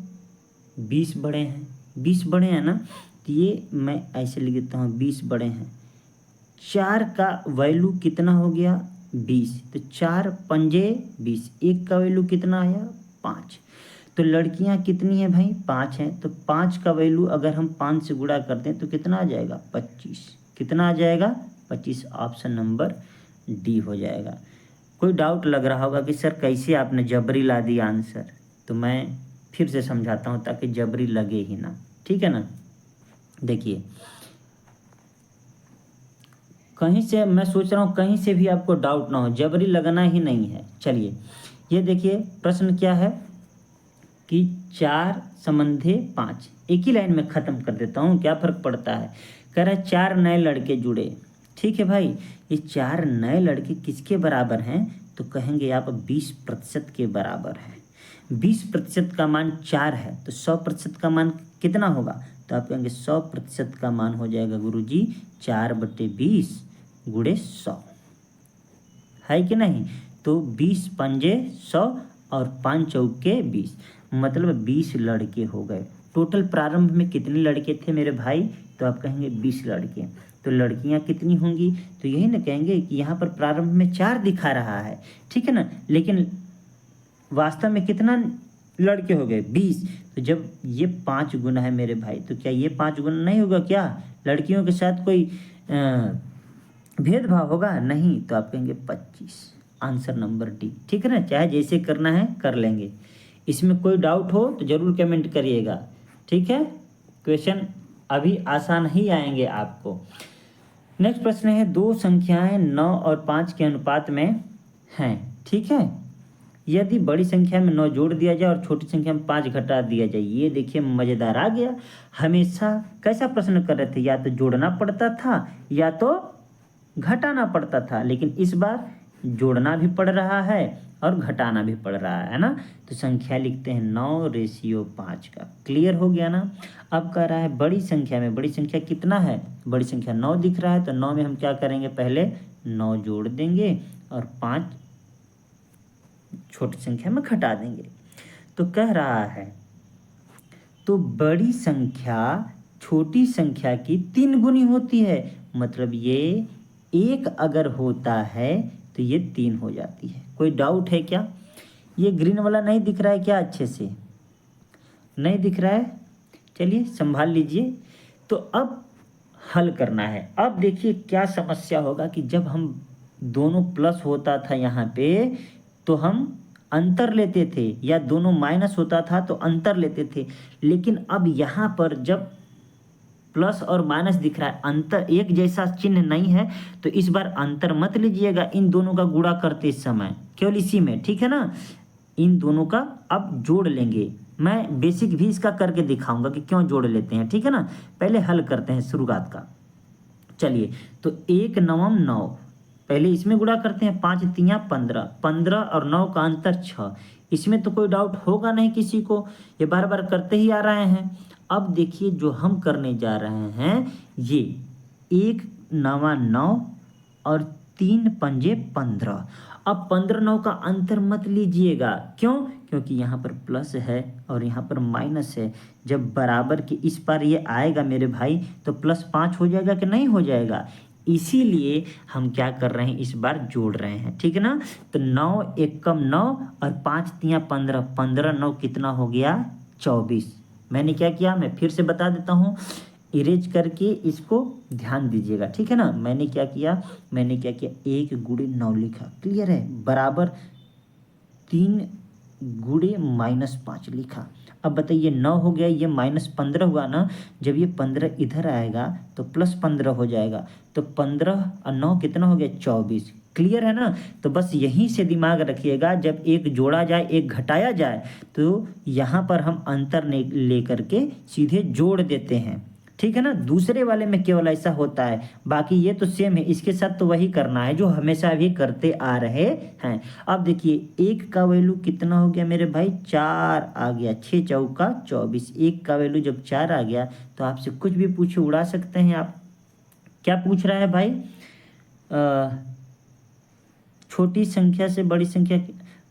A: 20 बड़े हैं, 20 बड़े हैं ना। तो ये मैं ऐसे लिख देता हूँ, 20 बड़े हैं। 4 का वैल्यू कितना हो गया? 20। तो 4 पंजे 20, 1 का वैल्यू कितना आया? 5। तो लड़कियां कितनी हैं भाई? 5 हैं। तो 5 का वैल्यू अगर हम 5 से गुणा करते हैं तो कितना आ जाएगा? 25। कितना आ जाएगा? 25। ऑप्शन नंबर डी हो जाएगा। कोई डाउट लग रहा होगा कि सर कैसे आपने जबरी ला दिया आंसर, तो मैं फिर से समझाता हूँ ताकि जबरी लगे ही ना, ठीक है ना। देखिए, कहीं से मैं सोच रहा हूँ कहीं से भी आपको डाउट ना हो, जबरी लगना ही नहीं है। चलिए, ये देखिए प्रश्न क्या है कि 4 संबंधे 5, एक ही लाइन में ख़त्म कर देता हूँ, क्या फ़र्क पड़ता है। कह रहा है 4 नए लड़के जुड़े, ठीक है भाई। ये 4 नए लड़के किसके बराबर हैं? तो कहेंगे आप 20% के बराबर हैं। 20% का मान 4 है, तो 100% का मान कितना होगा? तो आप कहेंगे 100% का मान हो जाएगा गुरुजी 4/20 गुणे 100, है कि नहीं। तो 20 पंजे 100 और 5 चौके 20, मतलब 20 लड़के हो गए। टोटल प्रारंभ में कितने लड़के थे मेरे भाई? तो आप कहेंगे 20 लड़के। तो लड़कियां कितनी होंगी? तो यही ना कहेंगे कि यहाँ पर प्रारंभ में 4 दिखा रहा है, ठीक है ना, लेकिन वास्तव में कितना लड़के हो गए? 20। तो जब ये 5 गुना है मेरे भाई, तो क्या ये 5 गुना नहीं होगा क्या? लड़कियों के साथ कोई भेदभाव होगा? नहीं। तो आप कहेंगे 25, आंसर नंबर डी, ठीक है ना। चाहे जैसे करना है कर लेंगे। इसमें कोई डाउट हो तो ज़रूर कमेंट करिएगा, ठीक है। क्वेश्चन अभी आसान ही आएंगे आपको। नेक्स्ट प्रश्न है, 2 संख्याएं 9 और 5 के अनुपात में हैं, ठीक है। यदि बड़ी संख्या में 9 जोड़ दिया जाए और छोटी संख्या में 5 घटा दिया जाए। ये देखिए मज़ेदार आ गया। हमेशा कैसा प्रश्न कर रहे थे, या तो जोड़ना पड़ता था या तो घटाना पड़ता था, लेकिन इस बार जोड़ना भी पड़ रहा है और घटाना भी पड़ रहा है ना। तो संख्या लिखते हैं 9:5 का। क्लियर हो गया ना। अब कह रहा है बड़ी संख्या में, बड़ी संख्या कितना है? बड़ी संख्या 9 दिख रहा है, तो 9 में हम क्या करेंगे? पहले 9 जोड़ देंगे और 5 छोटी संख्या में घटा देंगे। तो कह रहा है तो बड़ी संख्या छोटी संख्या की 3 गुनी होती है, मतलब ये 1 अगर होता है तो ये 3 हो जाती है। कोई डाउट है क्या? ये ग्रीन वाला नहीं दिख रहा है क्या? अच्छे से नहीं दिख रहा है? चलिए संभाल लीजिए। तो अब हल करना है। अब देखिए क्या समस्या होगा कि जब हम दोनों प्लस होता था यहाँ पे तो हम अंतर लेते थे, या दोनों माइनस होता था तो अंतर लेते थे। लेकिन अब यहाँ पर जब प्लस और माइनस दिख रहा है, अंतर एक जैसा चिन्ह नहीं है, तो इस बार अंतर मत लीजिएगा इन दोनों का गुणा करते समय, केवल इसी में, ठीक है ना। इन दोनों का अब जोड़ लेंगे। मैं बेसिक भी इसका करके दिखाऊंगा कि क्यों जोड़ लेते हैं, ठीक है ना। पहले हल करते हैं शुरुआत का। चलिए, तो 1 9 9, पहले इसमें गुणा करते हैं। 5 3 15, 15 और 9 का अंतर 6। इसमें तो कोई डाउट होगा नहीं किसी को, ये बार बार करते ही आ रहे हैं। अब देखिए जो हम करने जा रहे हैं, ये 1 9 9 और 3 पंजे 15। अब 15 9 का अंतर मत लीजिएगा, क्यों? क्योंकि यहाँ पर प्लस है और यहाँ पर माइनस है। जब बराबर के इस पर ये आएगा मेरे भाई, तो +5 हो जाएगा कि नहीं हो जाएगा। इसीलिए हम क्या कर रहे हैं, इस बार जोड़ रहे हैं, ठीक है ना। तो 9 1 कम 9 और 5 3 15, 15 9 कितना हो गया? 24। मैंने क्या किया, मैं फिर से बता देता हूँ, इरेज करके इसको ध्यान दीजिएगा, ठीक है ना। मैंने क्या किया, 1 गुणे 9 लिखा, क्लियर है, बराबर 3 गुणे -5 लिखा। अब बताइए 9 हो गया, ये -15 हुआ ना। जब ये 15 इधर आएगा तो +15 हो जाएगा। तो 15 और 9 कितना हो गया? 24। क्लियर है ना। तो बस यहीं से दिमाग रखिएगा, जब एक जोड़ा जाए एक घटाया जाए तो यहाँ पर हम अंतर ले करके सीधे जोड़ देते हैं, ठीक है ना। दूसरे वाले में केवल ऐसा होता है, बाकी ये तो सेम है। इसके साथ तो वही करना है जो हमेशा भी करते आ रहे हैं। अब देखिए 1 का वैल्यू कितना हो गया मेरे भाई? 4 आ गया। 6 चौका 24। 1 का वैल्यू जब 4 आ गया तो आपसे कुछ भी पूछे उड़ा सकते हैं आप, क्या पूछ रहा है भाई? छोटी संख्या से बड़ी संख्या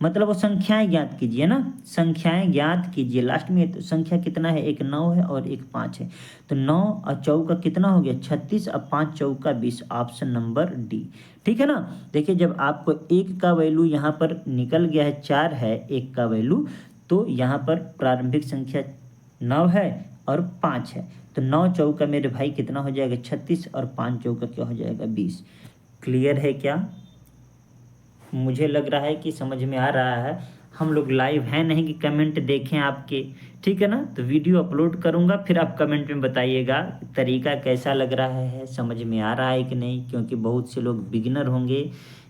A: मतलब वो संख्याएं ज्ञात कीजिए ना, संख्याएं ज्ञात कीजिए। लास्ट में तो संख्या कितना है, एक 9 है और एक 5 है। तो 9 और चौका कितना हो गया 36 और 5 चौका 20, ऑप्शन नंबर डी। ठीक है ना। देखिए जब आपको एक का वैल्यू यहाँ पर निकल गया है 4 है एक का वैल्यू, तो यहाँ पर प्रारंभिक संख्या 9 है और 5 है। तो 9 चौका मेरे भाई कितना हो जाएगा 36 और 5 चौका क्या हो जाएगा 20। क्लियर है क्या? मुझे लग रहा है कि समझ में आ रहा है। हम लोग लाइव हैं नहीं कि कमेंट देखें आपके, ठीक है ना। तो वीडियो अपलोड करूंगा, फिर आप कमेंट में बताइएगा तरीका कैसा लग रहा है, समझ में आ रहा है कि नहीं, क्योंकि बहुत से लोग बिगिनर होंगे,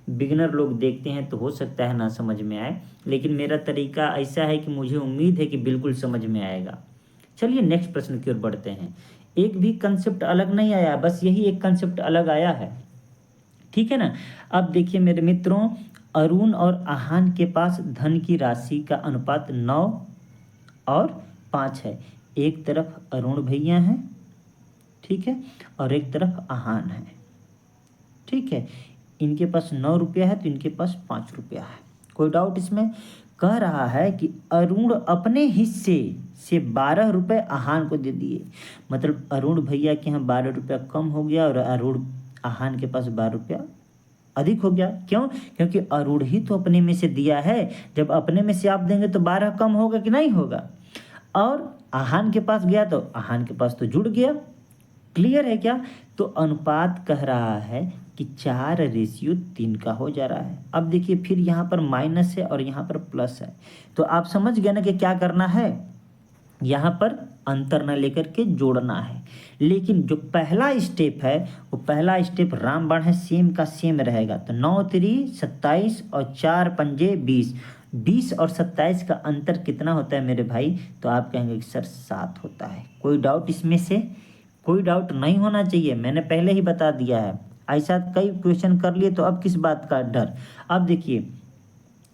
A: बिगिनर लोग देखते हैं तो हो सकता है ना समझ में आए, लेकिन मेरा तरीका ऐसा है कि मुझे उम्मीद है कि बिल्कुल समझ में आएगा। चलिए नेक्स्ट प्रश्न की ओर बढ़ते हैं। एक भी कंसेप्ट अलग नहीं आया, बस यही एक कंसेप्ट अलग आया है, ठीक है ना। अब देखिए मेरे मित्रों, अरुण और आहान के पास धन की राशि का अनुपात 9 और 5 है। एक तरफ अरुण भैया हैं, ठीक है, और एक तरफ आहान है, ठीक है। इनके पास 9 रुपया है तो इनके पास 5 रुपया है। कोई डाउट इसमें? कह रहा है कि अरुण अपने हिस्से से 12 रुपये आहान को दे दिए। मतलब अरुण भैया के यहाँ 12 रुपया कम हो गया और अरुण आहान के पास 12 रुपया अधिक हो गया। क्यों? क्योंकि अरुण ही तो अपने में से दिया है। जब अपने में से आप देंगे तो 12 कम होगा कि नहीं होगा? और आहान के पास गया तो आहान के पास तो जुड़ गया। क्लियर है क्या? तो अनुपात कह रहा है कि 4:3 का हो जा रहा है। अब देखिए फिर यहाँ पर माइनस है और यहाँ पर प्लस है, तो आप समझ गए ना कि क्या करना है, यहाँ पर अंतर न लेकर के जोड़ना है। लेकिन जो पहला स्टेप है वो पहला स्टेप रामबाण है, सेम का सेम रहेगा। तो 9 3 27 और 4 पंजे 20, 20 और 27 का अंतर कितना होता है मेरे भाई? तो आप कहेंगे कि सर 7 होता है। कोई डाउट इसमें से? कोई डाउट नहीं होना चाहिए, मैंने पहले ही बता दिया है। ऐसा कई क्वेश्चन कर लिए तो अब किस बात का डर। अब देखिए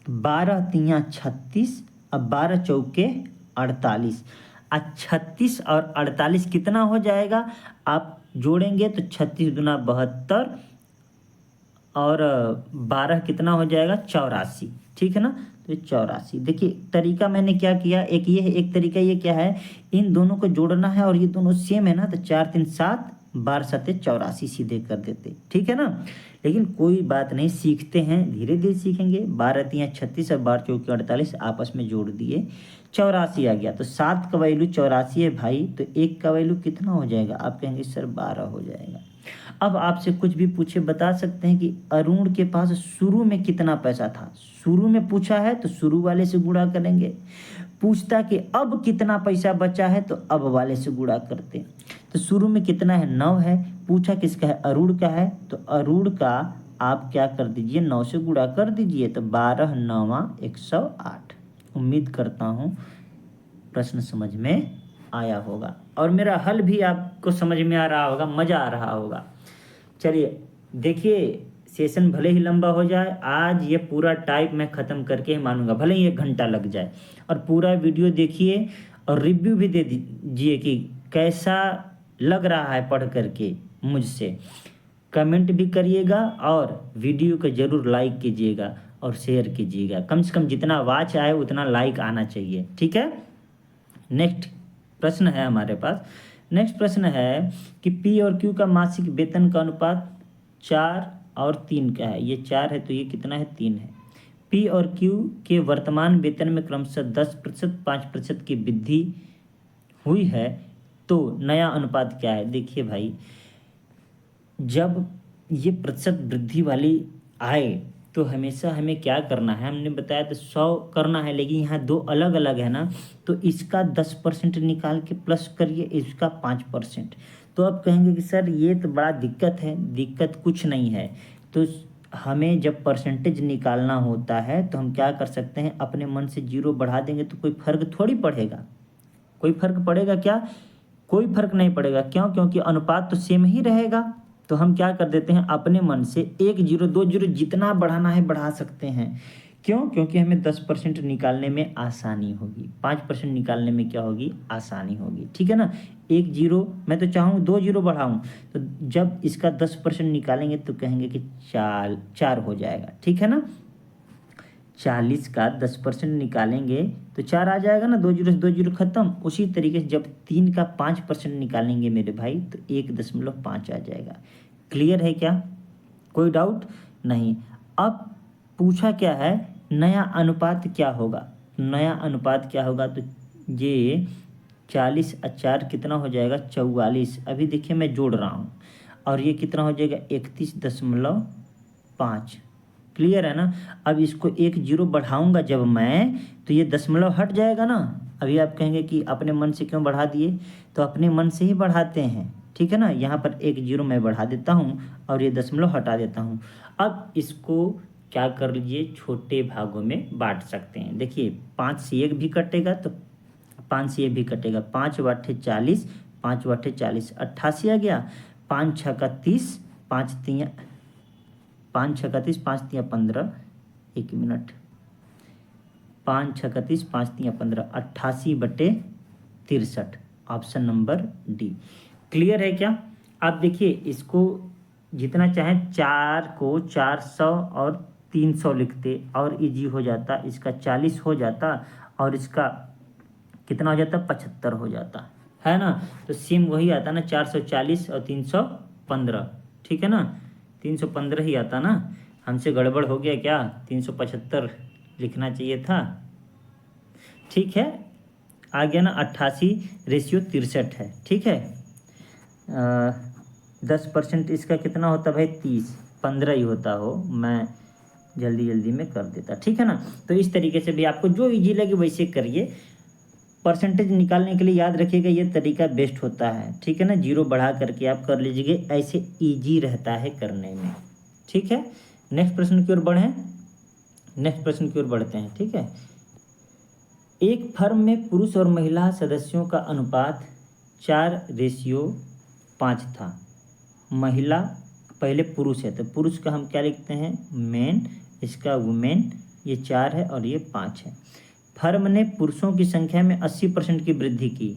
A: 12 3 36, अब 12 चौके 48, 36 और 48 कितना हो जाएगा? आप जोड़ेंगे तो 36 दूना 72 और 12 कितना हो जाएगा 84, ठीक है ना। तो 84। देखिए तरीका मैंने क्या किया, एक ये है, एक तरीका ये क्या है, इन दोनों को जोड़ना है और ये दोनों सेम है ना, तो 4 3 7, 12 7 84 सीधे कर देते, ठीक है ना। लेकिन कोई बात नहीं, सीखते हैं, धीरे धीरे सीखेंगे। 12 3 36 और 12 चौके 48 आपस में जोड़ दिए, 84 आ गया। तो 7 का वैल्यू 84 है भाई, तो 1 का वैल्यू कितना हो जाएगा? आप कहेंगे सर 12 हो जाएगा। अब आपसे कुछ भी पूछे बता सकते हैं कि अरुण के पास शुरू में कितना पैसा था। शुरू में पूछा है तो शुरू वाले से गुणा करेंगे। पूछता कि अब कितना पैसा बचा है तो अब वाले से गुणा करते। तो शुरू में कितना है 9 है, पूछा किसका है अरुण का है, तो अरुण का आप क्या कर दीजिए 9 से गुणा कर दीजिए, तो 12 9 108। उम्मीद करता हूँ प्रश्न समझ में आया होगा और मेरा हल भी आपको समझ में आ रहा होगा, मज़ा आ रहा होगा। चलिए देखिए, सेशन भले ही लंबा हो जाए, आज ये पूरा टाइप मैं ख़त्म करके ही मानूंगा, भले ही 1 घंटा लग जाए। और पूरा वीडियो देखिए और रिव्यू भी दे दीजिए कि कैसा लग रहा है पढ़ करके मुझसे। कमेंट भी करिएगा और वीडियो को ज़रूर लाइक कीजिएगा और शेयर कीजिएगा। कम से कम जितना वॉच आए उतना लाइक आना चाहिए, ठीक है। नेक्स्ट प्रश्न है हमारे पास। नेक्स्ट प्रश्न है कि पी और क्यू का मासिक वेतन का अनुपात 4 और 3 का है। ये 4 है तो ये कितना है 3 है। पी और क्यू के वर्तमान वेतन में क्रमशः 10%, 5% की वृद्धि हुई है, तो नया अनुपात क्या है? देखिए भाई, जब ये प्रतिशत वृद्धि वाली आए तो हमेशा हमें क्या करना है, हमने बताया तो 100 करना है, लेकिन यहाँ 2 अलग अलग है ना, तो इसका 10% निकाल के प्लस करिए, इसका 5%। तो अब कहेंगे कि सर ये तो बड़ा दिक्कत है। दिक्कत कुछ नहीं है। तो हमें जब परसेंटेज निकालना होता है तो हम क्या कर सकते हैं, अपने मन से 0 बढ़ा देंगे तो कोई फर्क थोड़ी पड़ेगा। कोई फर्क पड़ेगा क्या? कोई फर्क नहीं पड़ेगा। क्यों? क्योंकि अनुपात तो सेम ही रहेगा। तो हम क्या कर देते हैं, अपने मन से 1 0 2 0 जितना बढ़ाना है बढ़ा सकते हैं। क्यों? क्योंकि हमें 10% निकालने में आसानी होगी, 5% निकालने में क्या होगी? आसानी होगी। ठीक है ना? एक जीरो, मैं तो चाहूँ 2 जीरो बढ़ाऊँ, तो जब इसका 10% निकालेंगे तो कहेंगे कि 4 हो जाएगा। ठीक है ना? 40 का 10% निकालेंगे तो 4 आ जाएगा ना, 2 जीरो से 2 जीरो खत्म। उसी तरीके से जब 3 का 5% निकालेंगे मेरे भाई तो 1.5 आ जाएगा। क्लियर है क्या? कोई डाउट नहीं। अब पूछा क्या है, नया अनुपात क्या होगा? नया अनुपात क्या होगा? तो ये 40 और 4 कितना हो जाएगा? 44। अभी देखिए मैं जोड़ रहा हूँ, और ये कितना हो जाएगा? 31.5। क्लियर है ना? अब इसको 1 जीरो बढ़ाऊंगा जब मैं, तो ये दशमलव हट जाएगा ना। अभी आप कहेंगे कि अपने मन से क्यों बढ़ा दिए? तो अपने मन से ही बढ़ाते हैं। ठीक है ना? यहाँ पर 1 जीरो मैं बढ़ा देता हूँ और ये दशमलव हटा देता हूँ। अब इसको क्या कर लीजिए, छोटे भागों में बांट सकते हैं। देखिए 5 से 1 भी कटेगा तो 5 से 1 भी कटेगा, 5 बटे 40, 5 बटे 40 88 आ गया। 5 छः का 30, 5 तियाँ 5 छः का 30, 5 तियाँ 15, 1 मिनट, 5 छः का 30, 5 तियाँ 15, 88/63। Option number D. क्लियर है क्या? आप देखिए इसको जितना चाहें 4 को 400 और 300 लिखते और इजी हो जाता, इसका 40 हो जाता और इसका कितना हो जाता? 75 हो जाता है ना? तो सेम वही आता ना, 440 और 315। ठीक है ना? 315 ही आता ना। हमसे गड़बड़ हो गया क्या? 375 लिखना चाहिए था। ठीक है, आ गया ना? 88/63 है। ठीक है, 10% इसका कितना होता भाई? 30, 15 ही होता हो, मैं जल्दी जल्दी में कर देता। ठीक है ना? तो इस तरीके से भी आपको जो इजी लगे वैसे करिए। परसेंटेज निकालने के लिए याद रखिएगा ये तरीका बेस्ट होता है। ठीक है ना? जीरो बढ़ा करके आप कर लीजिए, ऐसे इजी रहता है करने में। ठीक है, नेक्स्ट प्रश्न की ओर बढ़ें। नेक्स्ट प्रश्न की ओर बढ़ते हैं। ठीक है, एक फर्म में पुरुष और महिला सदस्यों का अनुपात 4:5 था। महिला पहले पुरुष है तो पुरुष का हम क्या लिखते हैं? मेन, इसका वुमेन, ये 4 है और ये 5 है। फर्म ने पुरुषों की संख्या में 80% की वृद्धि की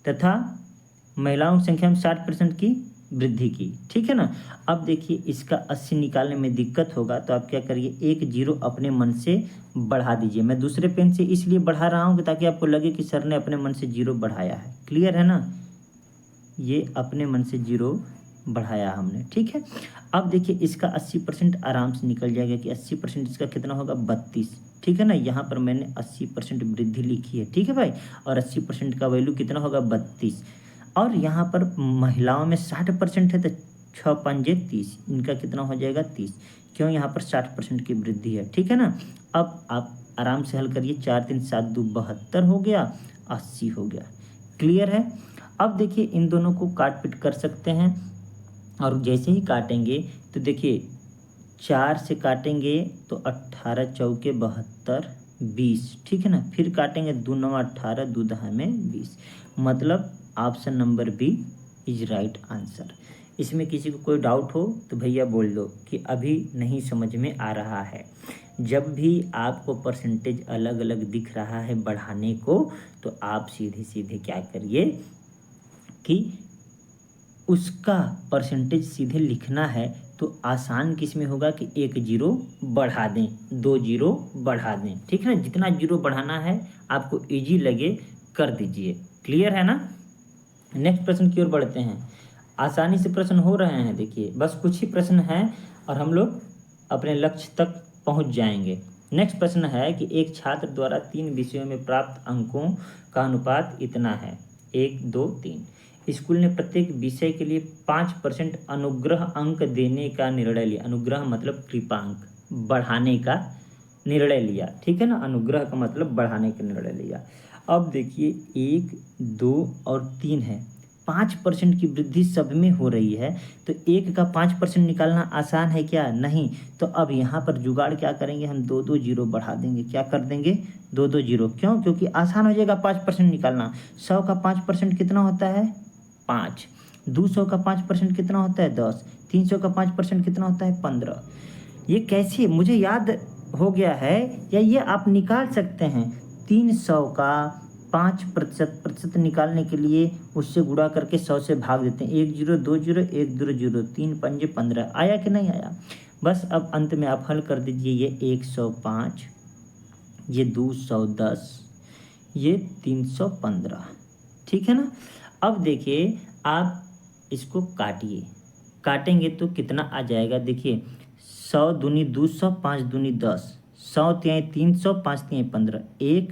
A: तथा महिलाओं की संख्या में 60% की वृद्धि की। ठीक है ना? अब देखिए इसका 80 निकालने में दिक्कत होगा तो आप क्या करिए, 1 जीरो अपने मन से बढ़ा दीजिए। मैं दूसरे पेन से इसलिए बढ़ा रहा हूँ ताकि आपको लगे कि सर ने अपने मन से जीरो बढ़ाया है। क्लियर है ना? ये अपने मन से जीरो बढ़ाया हमने। ठीक है, अब देखिए इसका 80% आराम से निकल जाएगा कि 80% इसका कितना होगा? 32। ठीक है ना? यहाँ पर मैंने 80% वृद्धि लिखी है। ठीक है भाई, और 80% का वैल्यू कितना होगा? 32। और यहाँ पर महिलाओं में 60% है तो 6 पंजे 30, इनका कितना हो जाएगा? 30। क्यों? यहाँ पर 60% की वृद्धि है। ठीक है ना? अब आप आराम से हल करिए, 4 3 7 2 72 हो गया, 80 हो गया। क्लियर है? अब देखिए इन दोनों को काट पीट कर सकते हैं, और जैसे ही काटेंगे तो देखिए 4 से काटेंगे तो 18 चौके 72, 20। ठीक है ना? फिर काटेंगे 2 9 18, 2 दहा में 20। मतलब option number B is right answer. इसमें किसी को कोई डाउट हो तो भैया बोल दो कि अभी नहीं समझ में आ रहा है। जब भी आपको परसेंटेज अलग अलग दिख रहा है बढ़ाने को, तो आप सीधे सीधे क्या करिए कि उसका परसेंटेज सीधे लिखना है। तो आसान किस में होगा कि 1 जीरो बढ़ा दें, 2 जीरो बढ़ा दें। ठीक है ना? जितना जीरो बढ़ाना है आपको इजी लगे कर दीजिए। क्लियर है ना? नेक्स्ट प्रश्न की ओर बढ़ते हैं। आसानी से प्रश्न हो रहे हैं, देखिए बस कुछ ही प्रश्न हैं और हम लोग अपने लक्ष्य तक पहुंच जाएंगे। नेक्स्ट प्रश्न है कि एक छात्र द्वारा 3 विषयों में प्राप्त अंकों का अनुपात इतना है, 1 2 3। स्कूल ने प्रत्येक विषय के लिए 5% अनुग्रह अंक देने का निर्णय लिया। अनुग्रह मतलब कृपांक, बढ़ाने का निर्णय लिया। ठीक है ना? अनुग्रह का मतलब बढ़ाने का निर्णय लिया। अब देखिए 1 2 और 3 है, 5% की वृद्धि सब में हो रही है, तो 1 का 5% निकालना आसान है क्या? नहीं। तो अब यहाँ पर जुगाड़ क्या करेंगे हम? 2 2 जीरो बढ़ा देंगे। क्या कर देंगे? 2 2 जीरो। क्यों? क्योंकि आसान हो जाएगा 5% निकालना। 100 का 5% कितना होता है? 5। 200 का 5% कितना होता है? 10। 300 का 5% कितना होता है? 15। ये कैसे? मुझे याद हो गया है, या ये आप निकाल सकते हैं 300 का 5% निकालने के लिए उससे गुणा करके 100 से भाग देते हैं। 1 0 2 0 1 0 0 3 5 15 आया कि नहीं आया। बस अब अंत में आप हल कर दीजिए, ये 105, ये 210, ये 315, ठीक है ना। अब देखिए आप इसको काटिए, काटेंगे तो कितना आ जाएगा, देखिए 100 दूनी 200, 5 दूनी 10, 100 तिहाई 300, 5 तिहाई 15, 1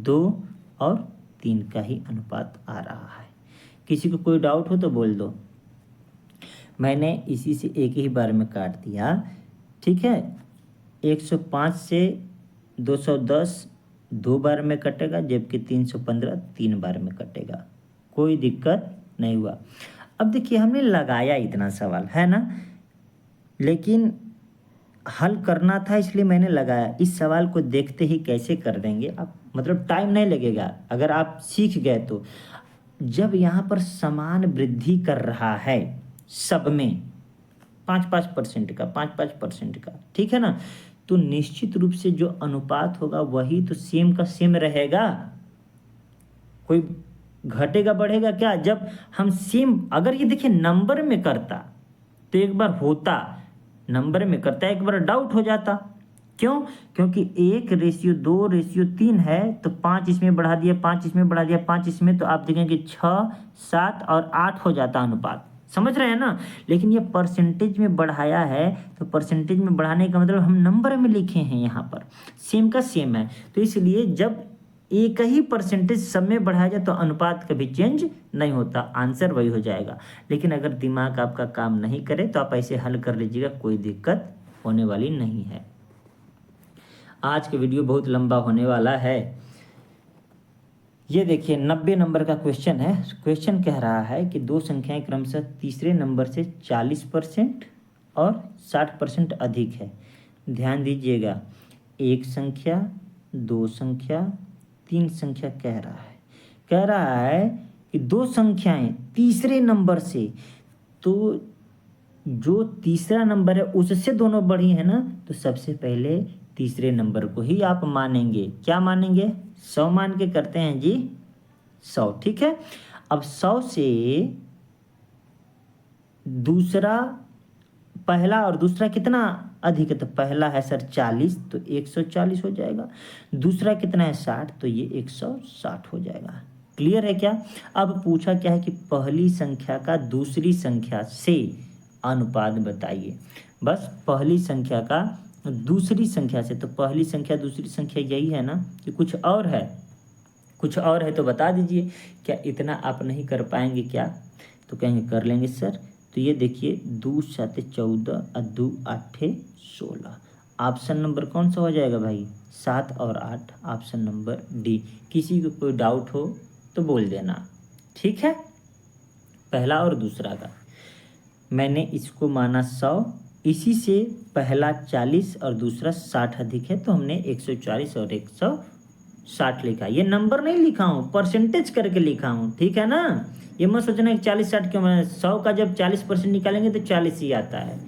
A: 2 और 3 का ही अनुपात आ रहा है। किसी को कोई डाउट हो तो बोल दो। मैंने इसी से एक ही बार में काट दिया, ठीक है। 105 से 210 2 बार में कटेगा, जबकि 315 3 बार में कटेगा, कोई दिक्कत नहीं हुआ। अब देखिए हमने लगाया इतना सवाल है ना, लेकिन हल करना था इसलिए मैंने लगाया। इस सवाल को देखते ही कैसे कर देंगे आप, मतलब टाइम नहीं लगेगा अगर आप सीख गए तो। जब यहाँ पर समान वृद्धि कर रहा है सब में 5-5% का, 5-5% का, ठीक है ना, तो निश्चित रूप से जो अनुपात होगा वही तो सेम का सेम रहेगा, कोई घटेगा बढ़ेगा क्या। जब हम सेम, अगर ये देखिए नंबर में करता तो एक बार होता, नंबर में करता एक बार डाउट हो जाता। क्यों? क्योंकि 1:2:3 है, तो 5 इसमें बढ़ा दिया, 5 इसमें बढ़ा दिया, 5 इसमें, तो आप देखेंगे 6 7 और 8 हो जाता अनुपात, समझ रहे हैं ना। लेकिन ये परसेंटेज में बढ़ाया है, तो परसेंटेज में बढ़ाने का मतलब हम नंबर में लिखे हैं, यहाँ पर सेम का सेम है, तो इसलिए जब एक ही परसेंटेज सब में बढ़ाया जाए तो अनुपात कभी चेंज नहीं होता, आंसर वही हो जाएगा। लेकिन अगर दिमाग आपका काम नहीं करे तो आप ऐसे हल कर लीजिएगा, कोई दिक्कत होने वाली नहीं है। आज का वीडियो बहुत लंबा होने वाला है। ये देखिए 90 नंबर का क्वेश्चन है। क्वेश्चन कह रहा है कि दो संख्याएं क्रमशः तीसरे नंबर से 40% और 60% अधिक है। ध्यान दीजिएगा, एक संख्या, दो संख्या, तीन संख्या कह रहा है कि दो संख्याएं तीसरे नंबर से, तो जो तीसरा नंबर है उससे दोनों बड़ी है ना, तो सबसे पहले तीसरे नंबर को ही आप मानेंगे। क्या मानेंगे? 100 मान के करते हैं जी, 100, ठीक है। अब 100 से दूसरा, पहला और दूसरा कितना अधिक है, तो पहला है सर 40, तो 140 हो जाएगा। दूसरा कितना है 60, तो ये 160 हो जाएगा। क्लियर है क्या? अब पूछा क्या है कि पहली संख्या का दूसरी संख्या से अनुपात बताइए। बस पहली संख्या का दूसरी संख्या से, तो पहली संख्या दूसरी संख्या यही है ना, कि कुछ और है? कुछ और है तो बता दीजिए। क्या इतना आप नहीं कर पाएंगे क्या? तो कहेंगे कर लेंगे सर। तो ये देखिए 2 7 14 और 2 8 16। ऑप्शन नंबर कौन सा हो जाएगा भाई? 7 और 8, ऑप्शन नंबर डी। किसी को कोई डाउट हो तो बोल देना, ठीक है। पहला और दूसरा का मैंने इसको माना 100, इसी से पहला 40 और दूसरा 60 अधिक है, तो हमने 140 और 160 लिखा। ये नंबर नहीं लिखा हूँ, परसेंटेज करके लिखा हूँ, ठीक है ना। ये मत सोचना कि 40 60 क्यों, मैंने 100 का जब 40% निकालेंगे तो 40 ही आता है।